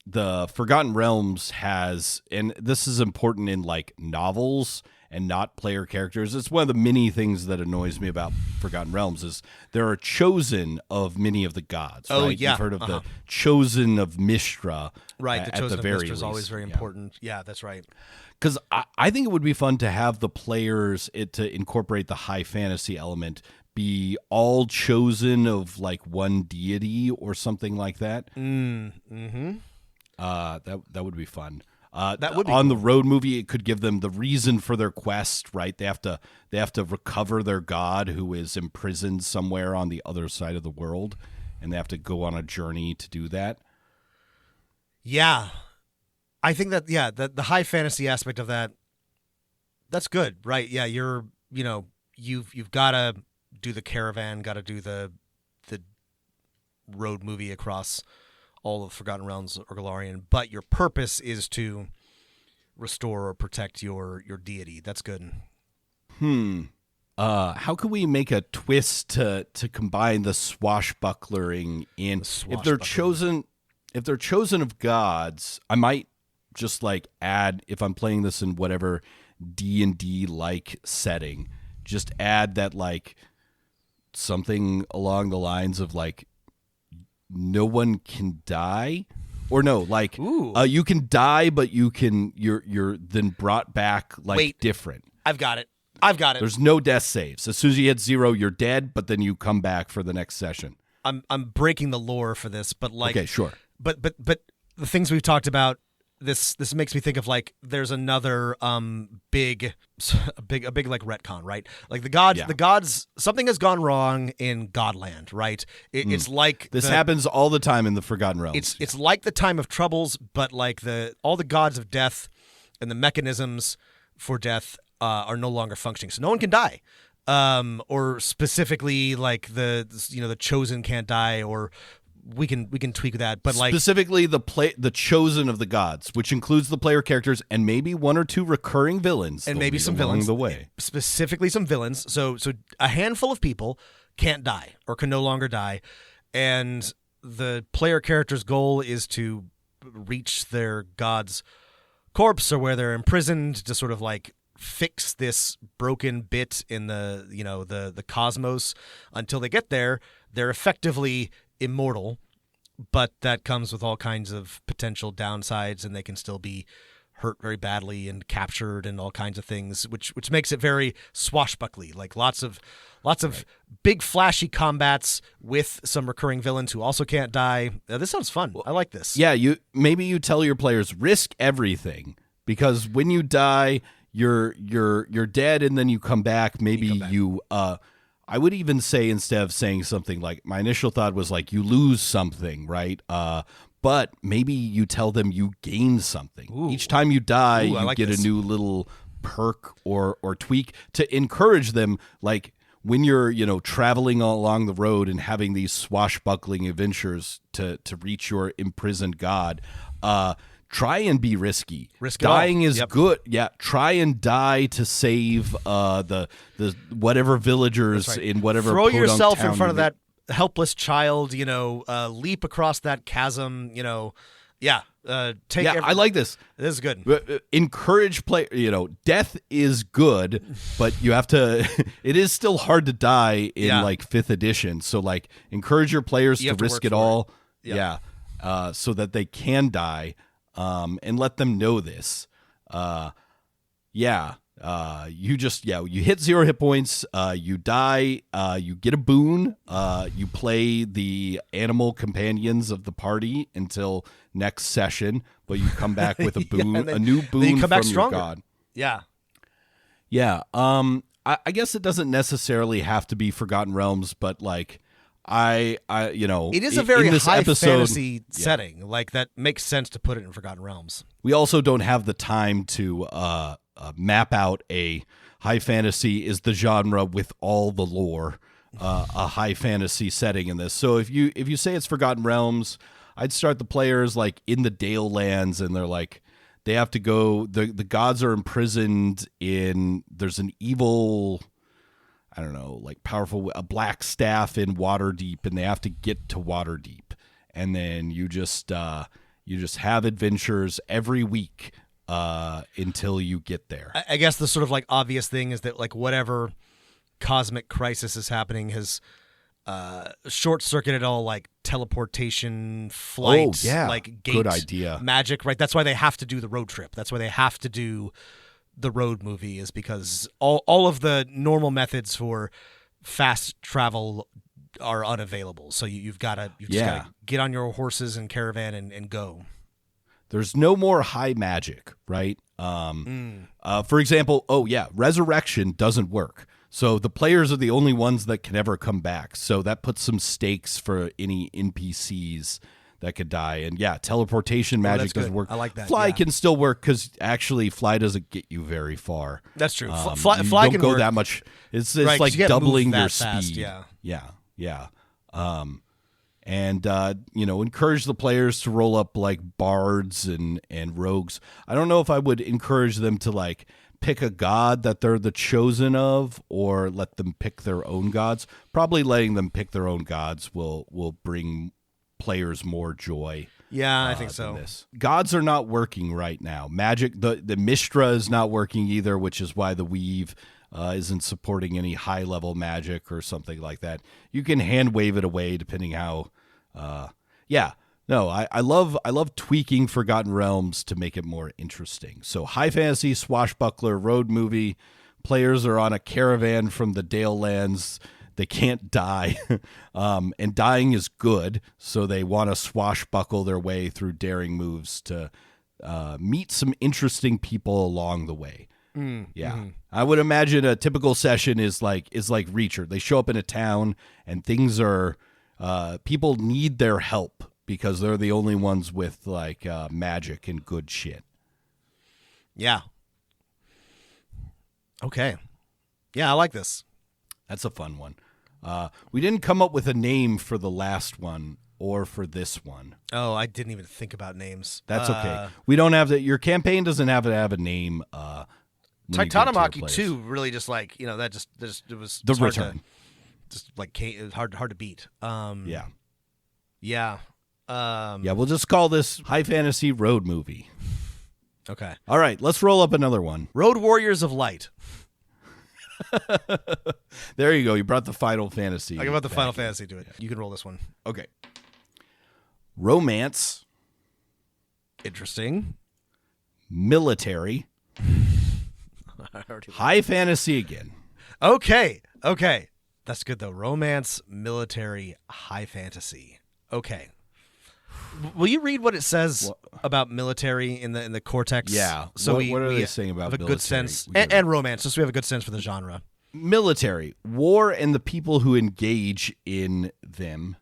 the Forgotten Realms has, and this is important in like novels and not player characters. It's one of the many things that annoys me about Forgotten Realms is there are chosen of many of the gods. Oh, right? yeah. You've heard of the chosen of Mishra. Right, the chosen at the of very Mishra is always least. very important. Yeah, that's right. Because I think it would be fun to have the players to incorporate the high fantasy element be all chosen of like one deity or something like that. Mm-hmm. That would be fun. That would be on cool. the road movie. It could give them the reason for their quest. Right, they have to recover their god who is imprisoned somewhere on the other side of the world, and they have to go on a journey to do that. Yeah, I think that the high fantasy aspect of that's good, right? Yeah, you've got to do the caravan, got to do the road movie across all of Forgotten Realms or Golarion, but your purpose is to restore or protect your deity. That's good. How can we make a twist to combine the swashbucklering in? If they're chosen of gods, I might just like add, if I'm playing this in whatever D&D like setting, just add that like something along the lines of like no one can die, or no, like you can die, but you're then brought back like different. I've got it. There's no death saves. As soon as you hit 0, you're dead, but then you come back for the next session. I'm breaking the lore for this, but like okay, sure. But the things we've talked about, this makes me think of like there's another big like retcon, right? Like the gods, something has gone wrong in Godland, right? It's like this happens all the time in the Forgotten Realms. It's like the time of troubles, but like all the gods of death and the mechanisms for death are no longer functioning, so no one can die. Or specifically like the chosen can't die, or we can tweak that, but like specifically the chosen of the gods, which includes the player characters and maybe one or two recurring villains, and maybe some along villains the way. Specifically, some villains. So a handful of people can't die or can no longer die, and the player character's goal is to reach their god's corpse or where they're imprisoned to sort of like fix this broken bit in the the cosmos. Until they get there, they're effectively immortal, but that comes with all kinds of potential downsides, and they can still be hurt very badly and captured and all kinds of things, which makes it very swashbuckly. Like lots of big flashy combats with some recurring villains who also can't die. This sounds fun. I like this. Yeah, maybe you tell your players risk everything, because when you die, you're dead, and then you come back. Maybe you I would even say, instead of saying something like, my initial thought was like, you lose something, right? But maybe you tell them you gain something. Ooh. Each time you die, you like get this. a new little perk or tweak to encourage them. Like when you're, traveling along the road and having these swashbuckling adventures to reach your imprisoned god, try and be risky. Dying is good. Yeah, try and die to save the whatever villagers in whatever. Throw podunk yourself town in front of you're that helpless child. Leap across that chasm. I like this. This is good. Encourage play. Death is good, but you have to. It is still hard to die in like 5th edition. So like, encourage your players to risk it all. So that they can die. And let them know this. You hit 0 hit points, you die, you get a boon, you play the animal companions of the party until next session, but you come back with a boon, a new boon from your god. Yeah. Yeah. I guess it doesn't necessarily have to be Forgotten Realms, but like, it is a very high episode, fantasy setting. Like, that makes sense to put it in Forgotten Realms. We also don't have the time to map out a high fantasy is the genre with all the lore, a high fantasy setting in this. So if you say it's Forgotten Realms, I'd start the players like in the Dale Lands, and they're like, they have to go. The gods are imprisoned in. There's an evil, I don't know, like a black staff in Waterdeep, and they have to get to Waterdeep, and then you just have adventures every week until you get there. I guess the sort of like obvious thing is that like whatever cosmic crisis is happening has short-circuited all like teleportation, flight, like gate good idea, magic, right? That's why they have to do the road trip. That's why they have to do the road movie, is because all of the normal methods for fast travel are unavailable. So you've got to get on your horses and caravan and go. There's no more high magic, right? For example, resurrection doesn't work. So the players are the only ones that can ever come back. So that puts some stakes for any NPCs that could die. And teleportation magic doesn't work. I like that. Fly can still work, because actually fly doesn't get you very far. That's true. You Fly don't can go work that much. It's right, like you can't doubling move your that fast, speed. Yeah. And encourage the players to roll up like bards and rogues. I don't know if I would encourage them to like pick a god that they're the chosen of, or let them pick their own gods. Probably letting them pick their own gods will bring players more joy. Yeah, I think so. This. Gods are not working right now. Magic, the Mistra is not working either, which is why the Weave isn't supporting any high level magic or something like that. You can hand wave it away depending how. I love tweaking Forgotten Realms to make it more interesting. So high fantasy swashbuckler road movie. Players are on a caravan from the Dale Lands. They can't die, and dying is good. So they want to swashbuckle their way through daring moves to meet some interesting people along the way. I would imagine a typical session is like Reacher. They show up in a town, and things are people need their help because they're the only ones with like magic and good shit. Yeah. Okay. Yeah, I like this. That's a fun one. We didn't come up with a name for the last one or for this one. Oh, I didn't even think about names. That's okay. We don't have that. Your campaign doesn't have to have a name. Titanomachy 2 really just like, that just it was the hard return. just like hard to beat. Yeah. Yeah. Yeah, we'll just call this high fantasy road movie. Okay. All right, let's roll up another one. Road Warriors of Light. There you go. You brought the Final Fantasy. I brought the back Final in. Fantasy to it. You can roll this one. Okay. Romance, Interesting. military, high fantasy again. Okay. That's good though. Romance, military, high fantasy. Okay. Will you read what it says about military in the Cortex? Yeah. So what are we they saying about have a military? good sense and romance, just so we have a good sense for the genre. Military, war and the people who engage in them.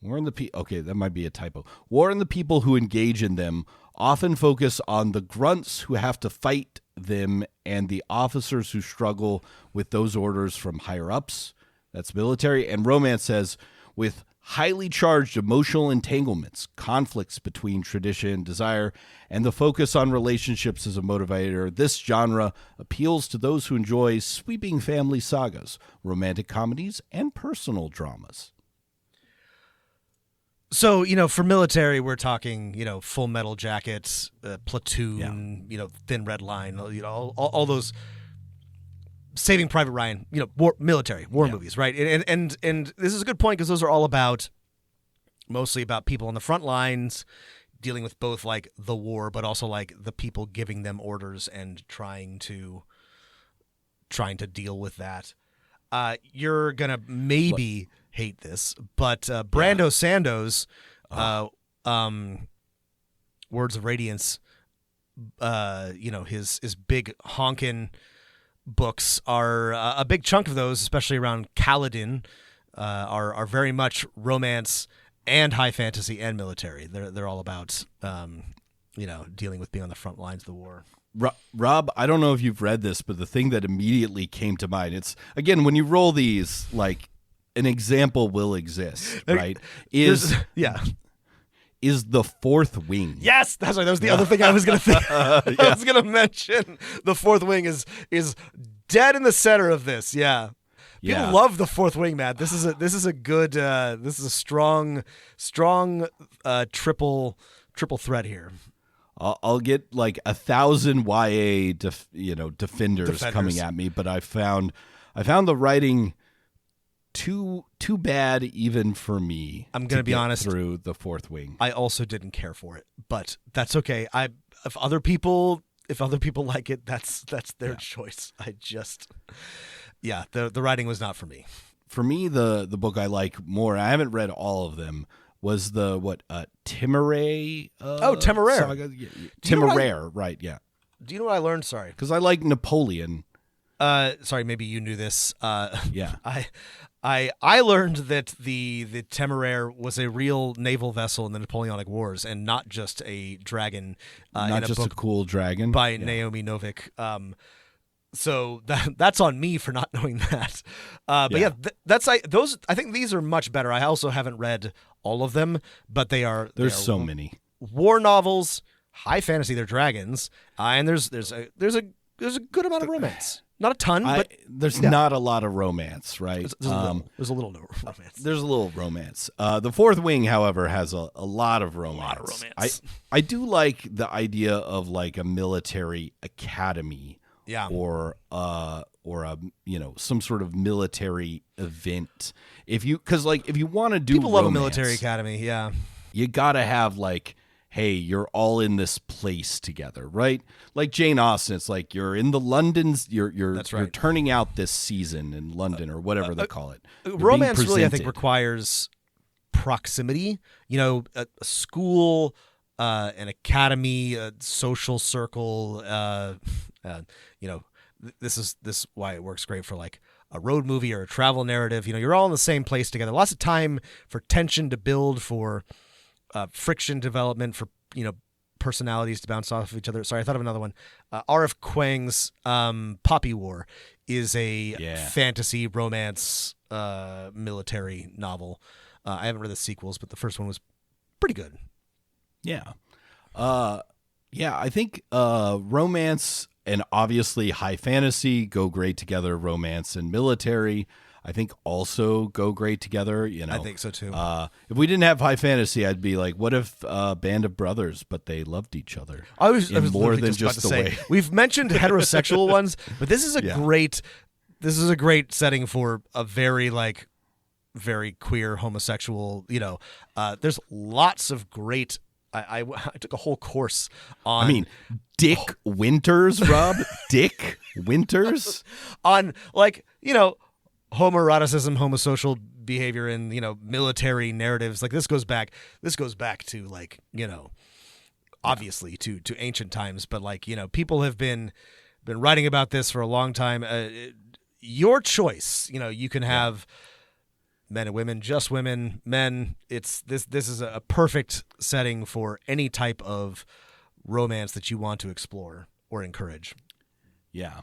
War and the okay, that might be a typo. War and the people who engage in them often focus on the grunts who have to fight them and the officers who struggle with those orders from higher ups. That's military. And romance says, with highly charged emotional entanglements, conflicts between tradition and desire, and the focus on relationships as a motivator, this genre appeals to those who enjoy sweeping family sagas, romantic comedies, and personal dramas. So, for military, we're talking, Full Metal Jacket, Platoon, Thin Red Line, all those Saving Private Ryan, war movies, right? And this is a good point because those are all mostly about people on the front lines dealing with both like the war, but also like the people giving them orders and trying to deal with that. You're gonna maybe hate this, but Brando Sando's Words of Radiance, his big honkin' books are a big chunk of those, especially around Kaladin, are very much romance and high fantasy and military. They're all about dealing with being on the front lines of the war. Rob, I don't know if you've read this, but the thing that immediately came to mind, it's, again, when you roll these, like, an example will exist, right? Is the Fourth Wing. Yes, that's right. That was the other thing I was going to think. I was going to mention. The Fourth Wing is dead in the center of this. Yeah. People love the Fourth Wing, man. This is a good this is a strong triple threat here. I'll get like 1,000 YA defenders coming at me, but I found the writing too bad even for me. I'm going to be honest, through the Fourth Wing. I also didn't care for it, but that's okay. If other people like it, that's their choice. The writing was not for me. For me, the book I like more, I haven't read all of them, was the Temeraire. Temeraire. Saga? Temeraire, right, yeah. Do you know what I learned? Sorry. Because I like Napoleon. Sorry, maybe you knew this. Yeah. I learned that the Temeraire was a real naval vessel in the Napoleonic Wars and not just a dragon. Not just a cool dragon. By Naomi Novik. So that's on me for not knowing that. That's those. I think these are much better. I also haven't read all of them, but there's so many war novels, high fantasy. They're dragons, and there's a good amount of romance. Not a ton, but there's not a lot of romance, right? There's a little romance. There's a little romance. The Fourth Wing, however, has a lot of romance. A lot of romance. I do like the idea of like a military academy. Yeah. Or some sort of military event. If you want to do people romance, love a military academy, yeah. You gotta have like, hey, you're all in this place together, right? Like Jane Austen, it's like you're in the London's, you're turning out this season in London or whatever they call it. Romance really, I think, requires proximity. A school, an academy, a social circle. This is why it works great for like a road movie or a travel narrative. You're all in the same place together. Lots of time for tension to build, for friction development, for personalities to bounce off of each other. Sorry, I thought of another one. R.F. Kuang's Poppy War is a fantasy romance military novel. I haven't read the sequels, but the first one was pretty good. Yeah. I think romance and obviously high fantasy go great together, romance and military. I think also go great together. I think so too. If we didn't have high fantasy, I'd be like, what if a band of brothers, but they loved each other? I was more literally than just about just to the say, way. we've mentioned heterosexual ones, but this is a Yeah. great setting for a very very queer homosexual. There's lots of great. I took a whole course on. I mean, Dick Winters, Rob. Dick Winters. On homoeroticism, homosocial behavior, and military narratives. Like this goes back to obviously to ancient times, but people have been writing about this for a long time. Your choice. You can have men and women, just women, men. It's this is a perfect setting for any type of romance that you want to explore or encourage. Yeah.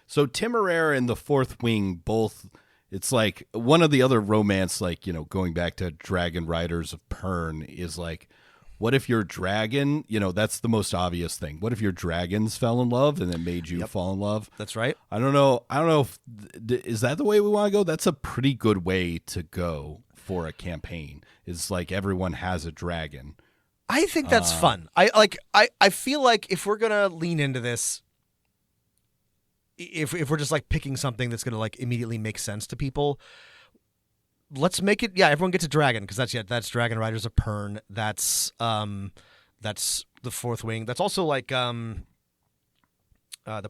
So Temeraire and the Fourth Wing both, it's like one of the other romance, going back to Dragon Riders of Pern, is like, what if your dragon, that's the most obvious thing. What if your dragons fell in love and it made you fall in love? That's right. I don't know if, is that the way we want to go? That's a pretty good way to go for a campaign. It's like everyone has a dragon. I think that's fun. I feel like if we're gonna lean into this, if we're just picking something that's gonna immediately make sense to people, let's make it. Yeah, everyone gets a dragon because that's Dragon Riders of Pern. That's the Fourth Wing. That's also the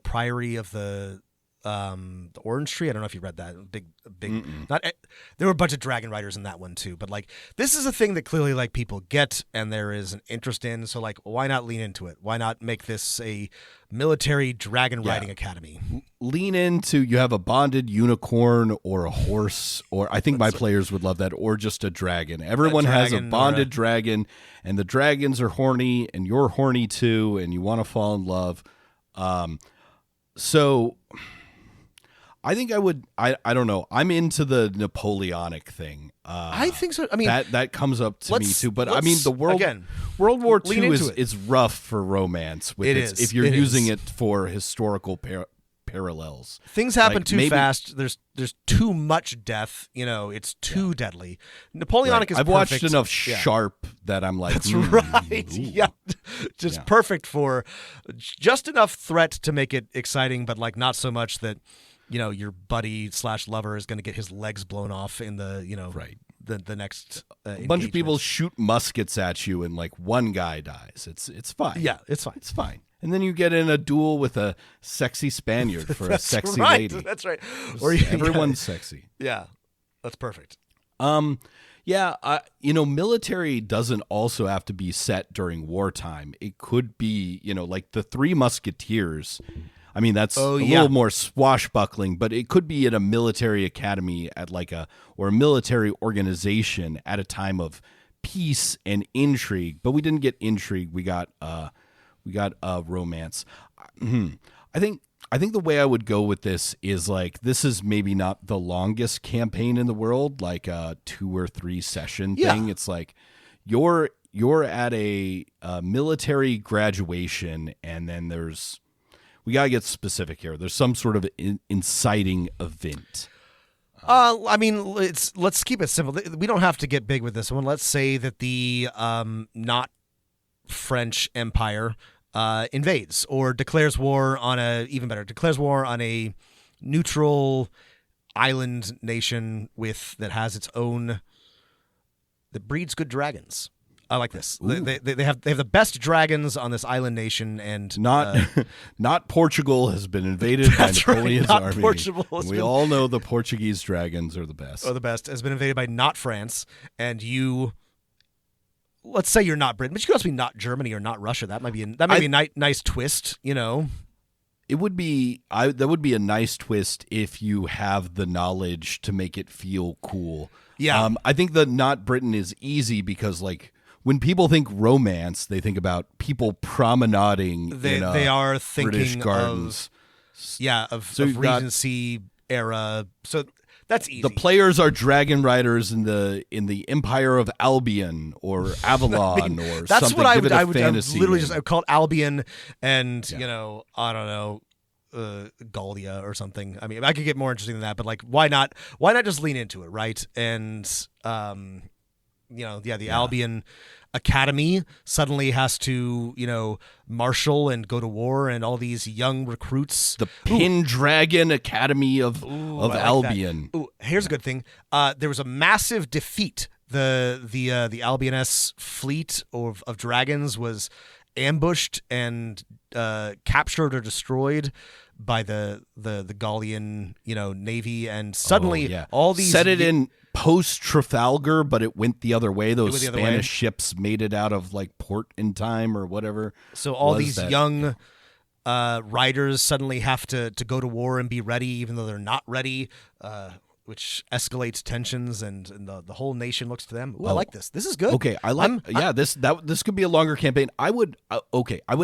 Priory of the Orange Tree. I don't know if you read that. Big. Not there were a bunch of Dragon Riders in that one too. But this is a thing that clearly people get and there is an interest in. So why not lean into it? Why not make this a military dragon riding academy? Lean into, you have a bonded unicorn or a horse, or I think my players would love that, or just a dragon. Everyone has a bonded dragon, and the dragons are horny, and you're horny too, and you want to fall in love. So I think I would. I don't know. I'm into the Napoleonic thing. I think so. I mean, that comes up to me too. But I mean, the World War II is rough for romance. With if you're using it for historical parallels. Things happen too fast. There's too much death. It's too deadly. Napoleonic is. I've perfect. watched enough Sharp that I'm like, that's right. Ooh. Yeah, just perfect for just enough threat to make it exciting, but not so much that your buddy / lover is going to get his legs blown off in the the next a bunch of people shoot muskets at you and one guy dies. It's fine. Yeah, it's fine. It's fine. And then you get in a duel with a sexy Spaniard for a sexy right. lady. That's right. Or everyone's sexy. Yeah, that's perfect. Military doesn't also have to be set during wartime. It could be, the Three Musketeers. I mean, that's a little more swashbuckling, but it could be at a military academy or a military organization at a time of peace and intrigue. But we didn't get intrigue. We got romance. I think the way I would go with this is this is maybe not the longest campaign in the world, like a 2 or 3 session thing. It's you're at a military graduation, and then we gotta get specific here. There's some sort of inciting event. I mean, let's keep it simple. We don't have to get big with this one. Let's say that the not French Empire invades or declares war on a neutral island nation that has its own, that breeds good dragons. I like this. They have the best dragons on this island nation, and not Portugal has been invaded by Napoleon's army. Portugal we all know the Portuguese dragons are the best. Has been invaded by not France, and you. Let's say you're not Britain, but you could also be not Germany or not Russia. That might be a nice twist, It would be that would be a nice twist if you have the knowledge to make it feel cool. Yeah, I think the not Britain is easy because when people think romance, they think about people promenading. They are thinking British gardens. of Regency era. So that's easy. The players are dragon riders in the Empire of Albion or Avalon or that's something. What I would fantasy literally name. I would call it Albion, and I don't know, Gallia or something. I mean, I could get more interesting than that, but like, why not just lean into it, right? And the Albion Academy suddenly has to, marshal and go to war, and all these young recruits. The Pendragon Academy of I like Albion. that. Ooh, here's a good thing. There was a massive defeat. The Albioness fleet of dragons was ambushed and captured or destroyed by the Gallian navy, and suddenly all these set it in post-Trafalgar, but it went the other way. Those the other Spanish way. ships made it out of like port in time or whatever. So all was these that- young riders suddenly have to go to war and be ready, even though they're not ready, which escalates tensions, and the whole nation looks to them. Ooh, I like this. This is good. Okay, I like. This could be a longer campaign. I would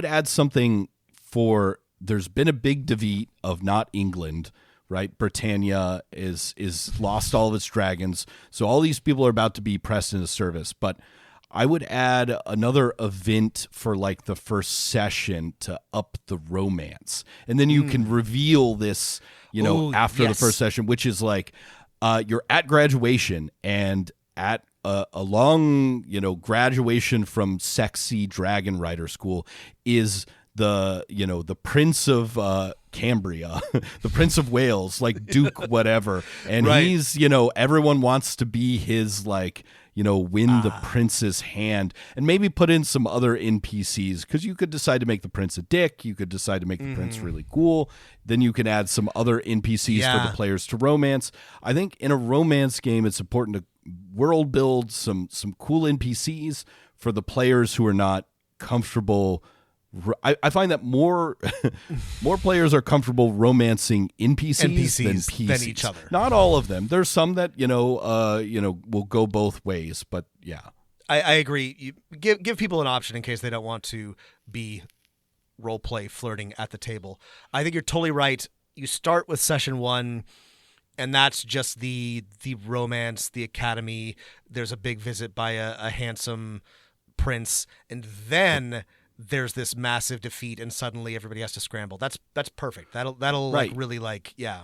add something for. There's been a big defeat of not England, right? Britannia is lost all of its dragons, so all these people are about to be pressed into service. But I would add another event for like the first session to up the romance, and then you can reveal this, Ooh, after the yes. first session, which is like you're at graduation, and at a long, graduation from sexy dragon rider school is the Prince of Cambria, the Prince of Wales, like Duke whatever, and Right. he's everyone wants to be his win the prince's hand, and maybe put in some other NPCs, because you could decide to make the prince a dick, you could decide to make the prince really cool, then you can add some other NPCs for the players to romance. I think in a romance game it's important to world build some cool NPCs for the players who are not comfortable. I find that more players are comfortable romancing NPCs than PCs. than each other. Not all of them. There's some that will go both ways, but yeah. I agree. You give people an option in case they don't want to be role play flirting at the table. I think you're totally right. You start with session 1, and that's just the romance, the academy. There's a big visit by a handsome prince, and then there's this massive defeat, and suddenly everybody has to scramble. That's perfect. That'll Right. like really like yeah.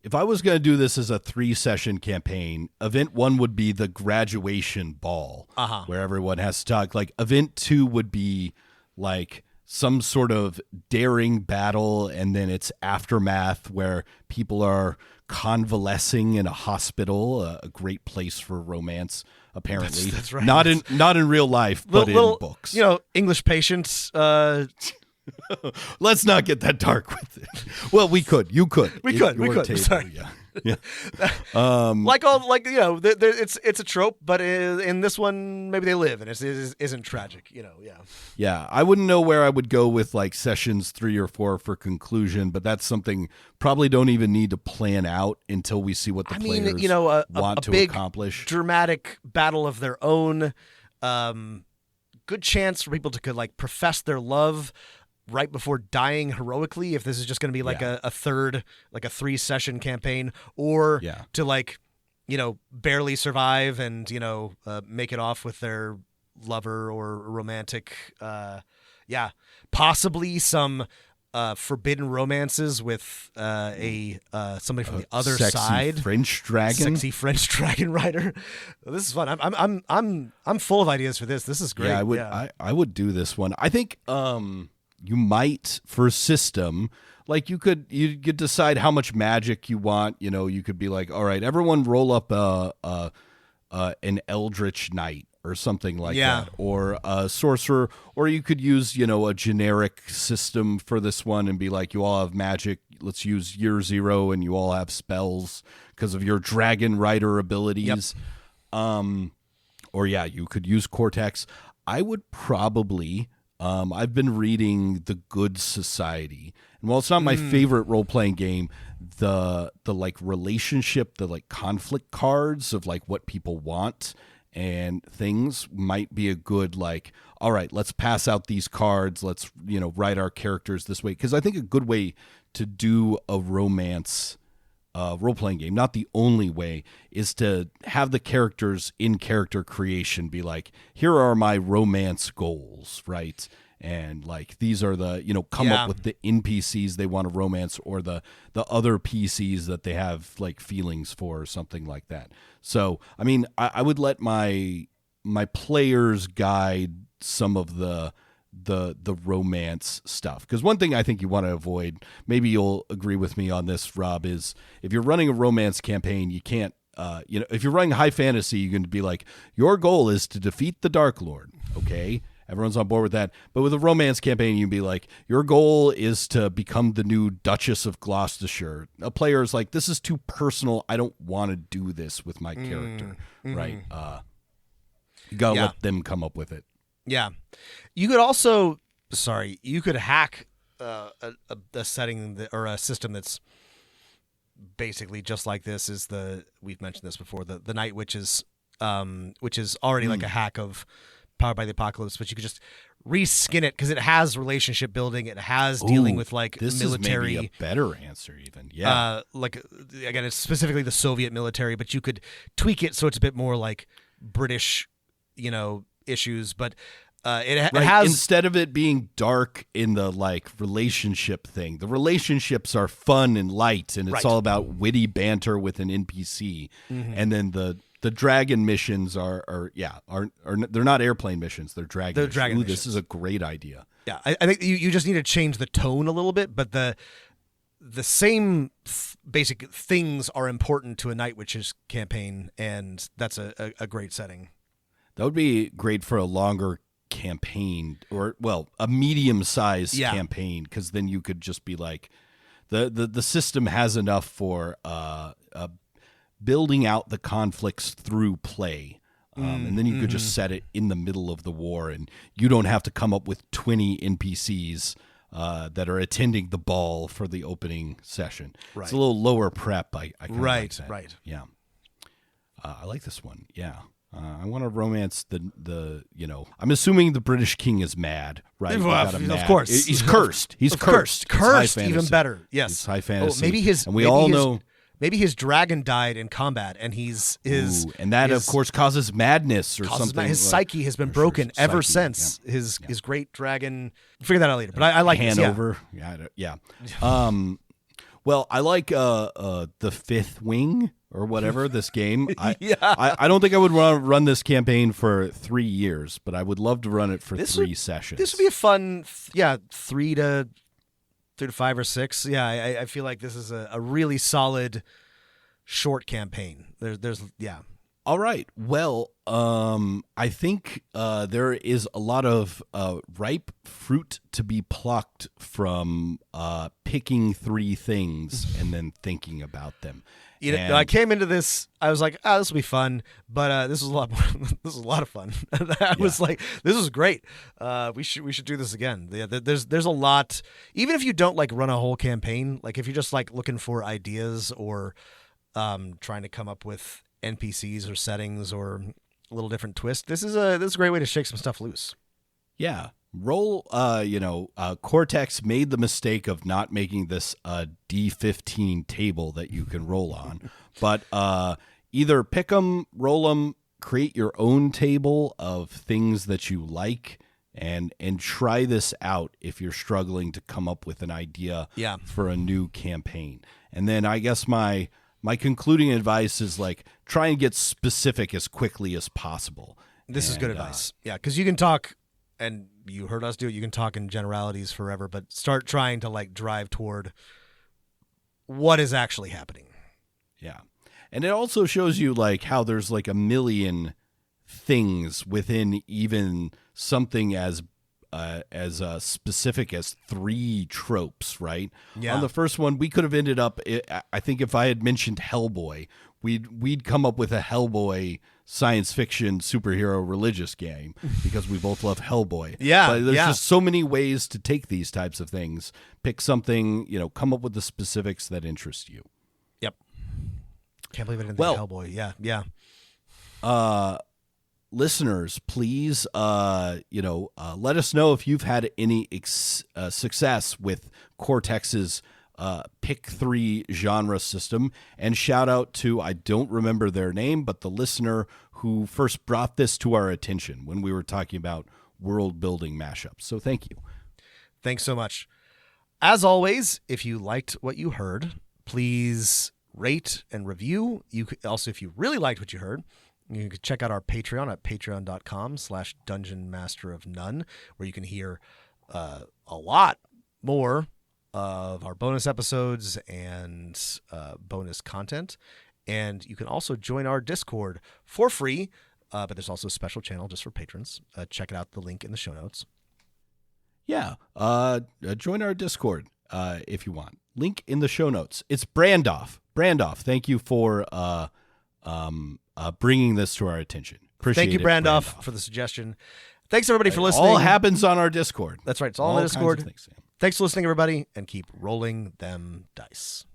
If I was going to do this as a 3-session campaign, event 1 would be the graduation ball, where everyone has to talk. Like event 2 would be like some sort of daring battle, and then it's aftermath where people are convalescing in a hospital, a great place for romance, apparently. That's right. Not in real life, but in books. English patients. Let's not get that dark with it. Well, we could. You could. We At could. your table, Sorry. Yeah. Yeah. It's a trope, but in this one, maybe they live, and it isn't tragic. Yeah. Yeah, I wouldn't know where I would go with like sessions 3 or 4 for conclusion, but that's something probably don't even need to plan out until we see what the players want to big accomplish. Dramatic battle of their own. Good chance for people to like profess their love right before dying heroically, if this is just going to be like a third, like a 3-session campaign, or to like, barely survive and, make it off with their lover or romantic. Possibly some forbidden romances with somebody from the other sexy side. French dragon. Sexy French dragon rider. This is fun. I'm full of ideas for this. This is great. Yeah, I would do this one. I think you might, for a system, like you could decide how much magic you want. You could be like, all right, everyone roll up an Eldritch Knight or something like that, or a sorcerer, or you could use a generic system for this one and be like, you all have magic, let's use year 0, and you all have spells because of your dragon rider abilities. Or you could use Cortex. I would probably I've been reading The Good Society, and while it's not my favorite role-playing game, the like relationship, the like conflict cards of like what people want and things might be a good, like, all right, let's pass out these cards, let's write our characters this way, because I think a good way to do a romance role-playing game, not the only way, is to have the characters in character creation be like, here are my romance goals, right? and like these are the come up with the NPCs they want to romance, or the other PCs that they have like feelings for, or something like that. So I mean, I would let my players guide some of the romance stuff, because one thing I think you want to avoid, maybe you'll agree with me on this, Rob, is if you're running a romance campaign, you can't if you're running high fantasy, you're going to be like, your goal is to defeat the Dark Lord. Okay, everyone's on board with that. But with a romance campaign, you'd be like, your goal is to become the new Duchess of Gloucestershire. A player is like, this is too personal, I don't want to do this with my character. Right? You gotta let them come up with it. Yeah. You could also, you could hack a setting or a system that's basically just like this. We've mentioned this before, the Night Witches, which is already like a hack of Powered by the Apocalypse, but you could just reskin it because it has relationship building. It has dealing with like this military. Is maybe a better answer even. Yeah. Like again, it's specifically the Soviet military, but you could tweak it so it's a bit more like British, issues, but it has, instead of it being dark in the like relationship thing, the relationships are fun and light, and it's all about witty banter with an NPC. And then the dragon missions are they're not airplane missions, they're dragon missions. This is a great idea. Yeah, I think you just need to change the tone a little bit, but the same basic things are important to a Night Witches campaign, and that's a great setting. That would be great for a longer campaign, or a medium-sized campaign, because then you could just be like, the system has enough for building out the conflicts through play, and then you could just set it in the middle of the war, and you don't have to come up with 20 NPCs that are attending the ball for the opening session. Right. It's a little lower prep. I like that. Right. Yeah. I like this one. Yeah. I want to romance the I'm assuming the British king is mad, right? Of course. He's cursed. He's cursed. Cursed, even better. Yes. It's high fantasy. Maybe his dragon died in combat, and of course causes madness or something. His psyche has been broken ever since his great dragon. Figure that out later. But I like Hanover. Yeah. Well, I like the Fifth Wing or whatever, this game. I don't think I would run this campaign for 3 years, but I would love to run it for 3 sessions. This would be a fun, 3 to 5 or 6. Yeah, I feel like this is a really solid short campaign. There's. All right. Well, I think there is a lot of ripe fruit to be plucked from picking 3 things and then thinking about them. I came into this, I was like, this will be fun, but this was a lot more. This was a lot of fun. I was like, this is great. We should do this again. Yeah, there's a lot. Even if you don't like run a whole campaign, like if you're just like looking for ideas or trying to come up with NPCs or settings or a little different twist, this is a great way to shake some stuff loose. Yeah. Cortex made the mistake of not making this a D15 table that you can roll on, but either pick them, roll them, create your own table of things that you like, and try this out if you're struggling to come up with an idea for a new campaign. And then I guess my concluding advice is like, try and get specific as quickly as possible. This is good advice. Yeah, because you can talk, and you heard us do it, you can talk in generalities forever, but start trying to like drive toward what is actually happening. Yeah. And it also shows you like how there's like a million things within even something as specific as 3 tropes, right? Yeah. On the first one, we could have ended up, I think if I had mentioned Hellboy, we'd come up with a Hellboy science fiction superhero religious game because we both love Hellboy. Yeah. But there's just so many ways to take these types of things. Pick something, come up with the specifics that interest you. Yep. Can't believe I didn't think Hellboy. Yeah. Listeners, please, let us know if you've had any success with Cortex's pick 3 genre system, and shout out to, I don't remember their name, but the listener who first brought this to our attention when we were talking about world building mashups. So thank you. Thanks so much. As always, if you liked what you heard, please rate and review. You could also, if you really liked what you heard, you can check out our Patreon at patreon.com/dungeonmasterofnone, where you can hear a lot more of our bonus episodes and bonus content. And you can also join our Discord for free, but there's also a special channel just for patrons. Check it out, the link in the show notes. Yeah, join our Discord if you want. Link in the show notes. It's Brandoff. Brandoff, thank you for bringing this to our attention. Appreciate Thank you, it, Brandoff, for the suggestion. Thanks, everybody, for listening. All happens on our Discord. That's right. It's all on the Discord. Kinds of things, yeah. Thanks for listening, everybody, and keep rolling them dice.